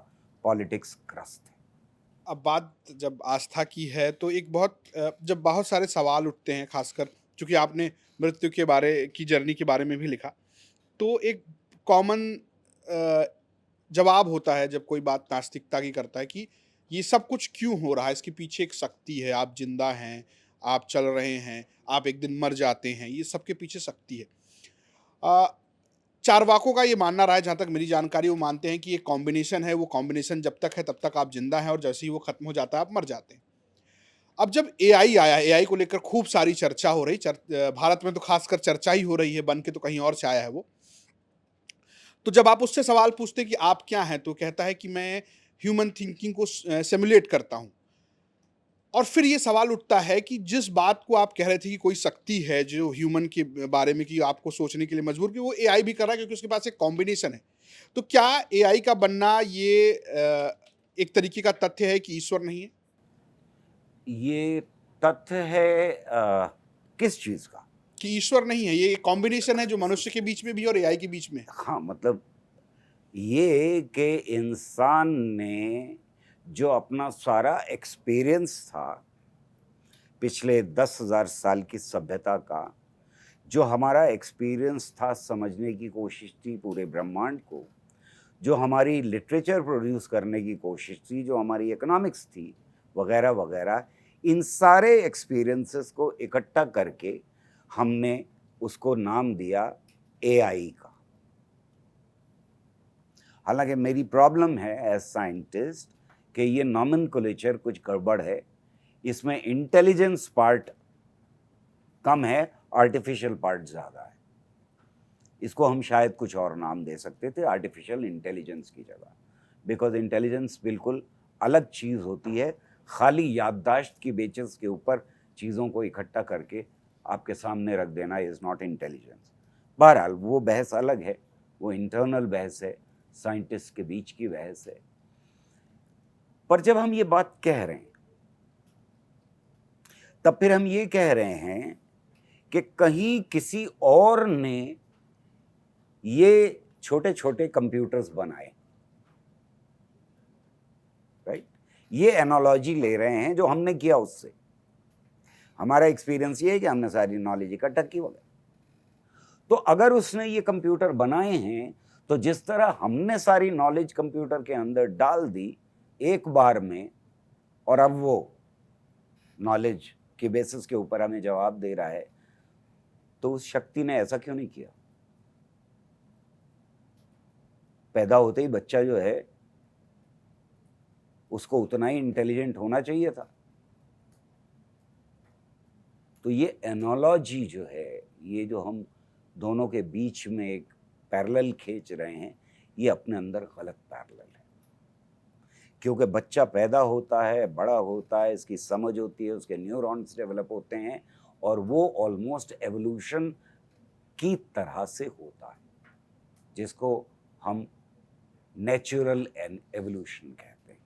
पॉलिटिक्स ग्रस्त है। अब बात जब आस्था की है तो एक जब बहुत सारे सवाल उठते हैं, खासकर चूंकि आपने मृत्यु के बारे की जर्नी के बारे में भी लिखा, तो एक कॉमन जवाब होता है जब कोई बात नास्तिकता की करता है कि ये सब कुछ क्यों हो रहा है, इसके पीछे एक शक्ति है, आप जिंदा हैं, आप चल रहे हैं, आप एक दिन मर जाते हैं, ये सब के पीछे शक्ति है। चारवाकों का ये मानना रहा है, जहाँ तक मेरी जानकारी, वो मानते हैं कि ये कॉम्बिनेशन है, वो कॉम्बिनेशन जब तक है तब तक आप जिंदा हैं और जैसे ही वो खत्म हो जाता है आप मर जाते हैं। अब जब एआई आया, एआई को लेकर खूब सारी चर्चा हो रही, भारत में तो खासकर चर्चा ही हो रही है, बन के तो कहीं और से आया है वो। तो जब आप उससे सवाल पूछते कि आप क्या हैं, तो कहता है कि मैं ह्यूमन थिंकिंग को सिमुलेट करता हूं। और फिर ये सवाल उठता है कि जिस बात को आप कह रहे थे कि कोई शक्ति है जो ह्यूमन के बारे में कि आपको सोचने के लिए मजबूर, कि वो एआई भी कर रहा है क्योंकि उसके पास एक कॉम्बिनेशन है। तो क्या एआई का बनना ये एक तरीके का तथ्य है कि ईश्वर नहीं है? ये तथ्य है किस चीज का? कि ईश्वर नहीं है, ये कॉम्बिनेशन है जो मनुष्य के बीच में भी और एआई के बीच में है। हाँ, मतलब ये कि इंसान ने जो अपना सारा एक्सपीरियंस था पिछले 10,000 साल की सभ्यता का, जो हमारा एक्सपीरियंस था समझने की कोशिश थी पूरे ब्रह्मांड को, जो हमारी लिटरेचर प्रोड्यूस करने की कोशिश थी, जो हमारी इकोनॉमिक्स थी वगैरह वगैरह, इन सारे एक्सपीरियंसेस को इकट्ठा करके हमने उसको नाम दिया एआई का। हालांकि मेरी प्रॉब्लम है एज साइंटिस्ट कि ये नॉमेनक्लेचर कुछ गड़बड़ है, इसमें इंटेलिजेंस पार्ट कम है, आर्टिफिशियल पार्ट ज़्यादा है। इसको हम शायद कुछ और नाम दे सकते थे, आर्टिफिशियल इंटेलिजेंस की जगह, बिकॉज इंटेलिजेंस बिल्कुल अलग चीज़ होती है। खाली याददाश्त की बेसिस के ऊपर चीज़ों को इकट्ठा करके आपके सामने रख देना इज़ नॉट इंटेलिजेंस। बहरहाल वो बहस अलग है, वो इंटरनल बहस है, साइंटिस्ट के बीच की बहस है। पर जब हम ये बात कह रहे हैं तब फिर हम ये कह रहे हैं कि कहीं किसी और ने ये छोटे छोटे कंप्यूटर्स बनाए, राइट? ये एनालॉजी ले रहे हैं जो हमने किया उससे। हमारा एक्सपीरियंस ये है कि हमने सारी नॉलेज इकट्ठा की वगैरह। तो अगर उसने ये कंप्यूटर बनाए हैं तो जिस तरह हमने सारी नॉलेज कंप्यूटर के अंदर डाल दी एक बार में, और अब वो नॉलेज के बेसिस के ऊपर हमें जवाब दे रहा है, तो उस शक्ति ने ऐसा क्यों नहीं किया? पैदा होते ही बच्चा जो है उसको उतना ही इंटेलिजेंट होना चाहिए था। तो ये एनालॉजी जो है, ये जो हम दोनों के बीच में एक पैरेलल खींच रहे हैं, ये अपने अंदर गलत पैरेलल है। क्योंकि बच्चा पैदा होता है, बड़ा होता है, इसकी समझ होती है, उसके न्यूरॉन्स डेवलप होते हैं, और वो ऑलमोस्ट एवोल्यूशन की तरह से होता है, जिसको हम नेचुरल एवोल्यूशन कहते हैं।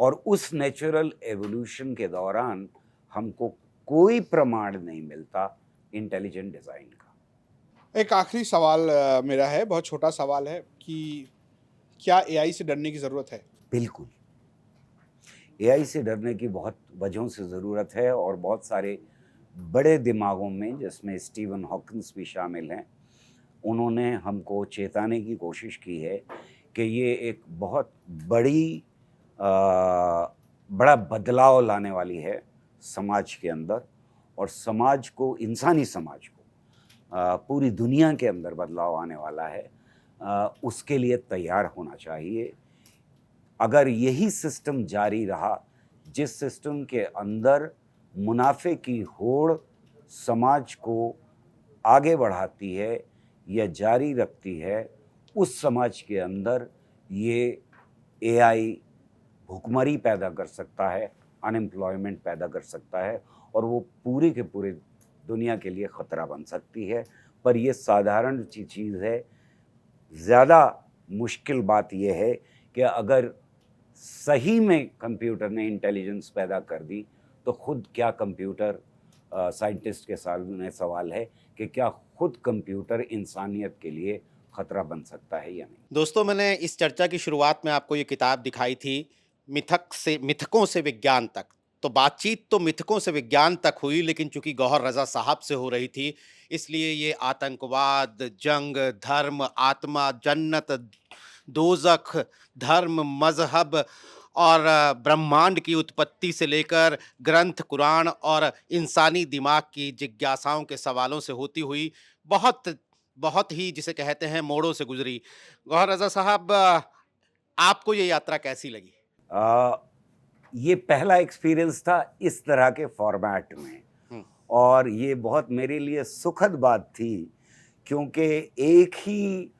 और उस नेचुरल एवोल्यूशन के दौरान हमको कोई प्रमाण नहीं मिलता इंटेलिजेंट डिज़ाइन का। एक आखिरी सवाल मेरा है, बहुत छोटा सवाल है कि क्या एआई से डरने की ज़रूरत है? बिल्कुल, एआई से डरने की बहुत वजहों से ज़रूरत है, और बहुत सारे बड़े दिमागों में, जिसमें स्टीवन हॉकिंस भी शामिल हैं, उन्होंने हमको चेताने की कोशिश की है कि ये एक बहुत बड़ी बड़ा बदलाव लाने वाली है समाज के अंदर, और समाज को, इंसानी समाज को, पूरी दुनिया के अंदर बदलाव आने वाला है। उसके लिए तैयार होना चाहिए। अगर यही सिस्टम जारी रहा, जिस सिस्टम के अंदर मुनाफे की होड़ समाज को आगे बढ़ाती है या जारी रखती है, उस समाज के अंदर ये एआई भुखमरी पैदा कर सकता है, अनएम्प्लॉयमेंट पैदा कर सकता है, और वो पूरे के पूरे दुनिया के लिए ख़तरा बन सकती है। पर ये साधारण सी चीज़ है। ज़्यादा मुश्किल बात ये है कि अगर सही में कंप्यूटर ने इंटेलिजेंस पैदा कर दी, तो खुद क्या कंप्यूटर, साइंटिस्ट के सामने सवाल है कि क्या खुद कंप्यूटर इंसानियत के लिए ख़तरा बन सकता है या नहीं। दोस्तों, मैंने इस चर्चा की शुरुआत में आपको ये किताब दिखाई थी, मिथकों से विज्ञान तक। तो बातचीत तो मिथकों से विज्ञान तक हुई, लेकिन चूंकि गौहर रज़ा साहब से हो रही थी, इसलिए ये आतंकवाद, जंग, धर्म, आत्मा, जन्नत, दोज़ख, धर्म, मज़हब और ब्रह्मांड की उत्पत्ति से लेकर ग्रंथ कुरान और इंसानी दिमाग की जिज्ञासाओं के सवालों से होती हुई बहुत बहुत ही, जिसे कहते हैं, मोड़ों से गुजरी। गौहर रज़ा साहब, आपको ये यात्रा कैसी लगी? ये पहला एक्सपीरियंस था इस तरह के फॉर्मेट में, हम्म, और ये बहुत मेरे लिए सुखद बात थी, क्योंकि एक ही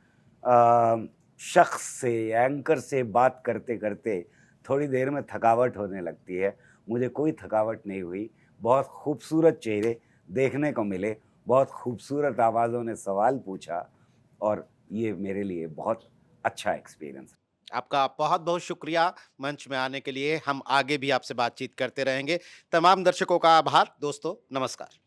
शख्स से, एंकर से बात करते करते थोड़ी देर में थकावट होने लगती है। मुझे कोई थकावट नहीं हुई। बहुत खूबसूरत चेहरे देखने को मिले, बहुत खूबसूरत आवाज़ों ने सवाल पूछा, और ये मेरे लिए बहुत अच्छा एक्सपीरियंस। आपका बहुत बहुत शुक्रिया मंच में आने के लिए। हम आगे भी आपसे बातचीत करते रहेंगे। तमाम दर्शकों का आभार। दोस्तों, नमस्कार।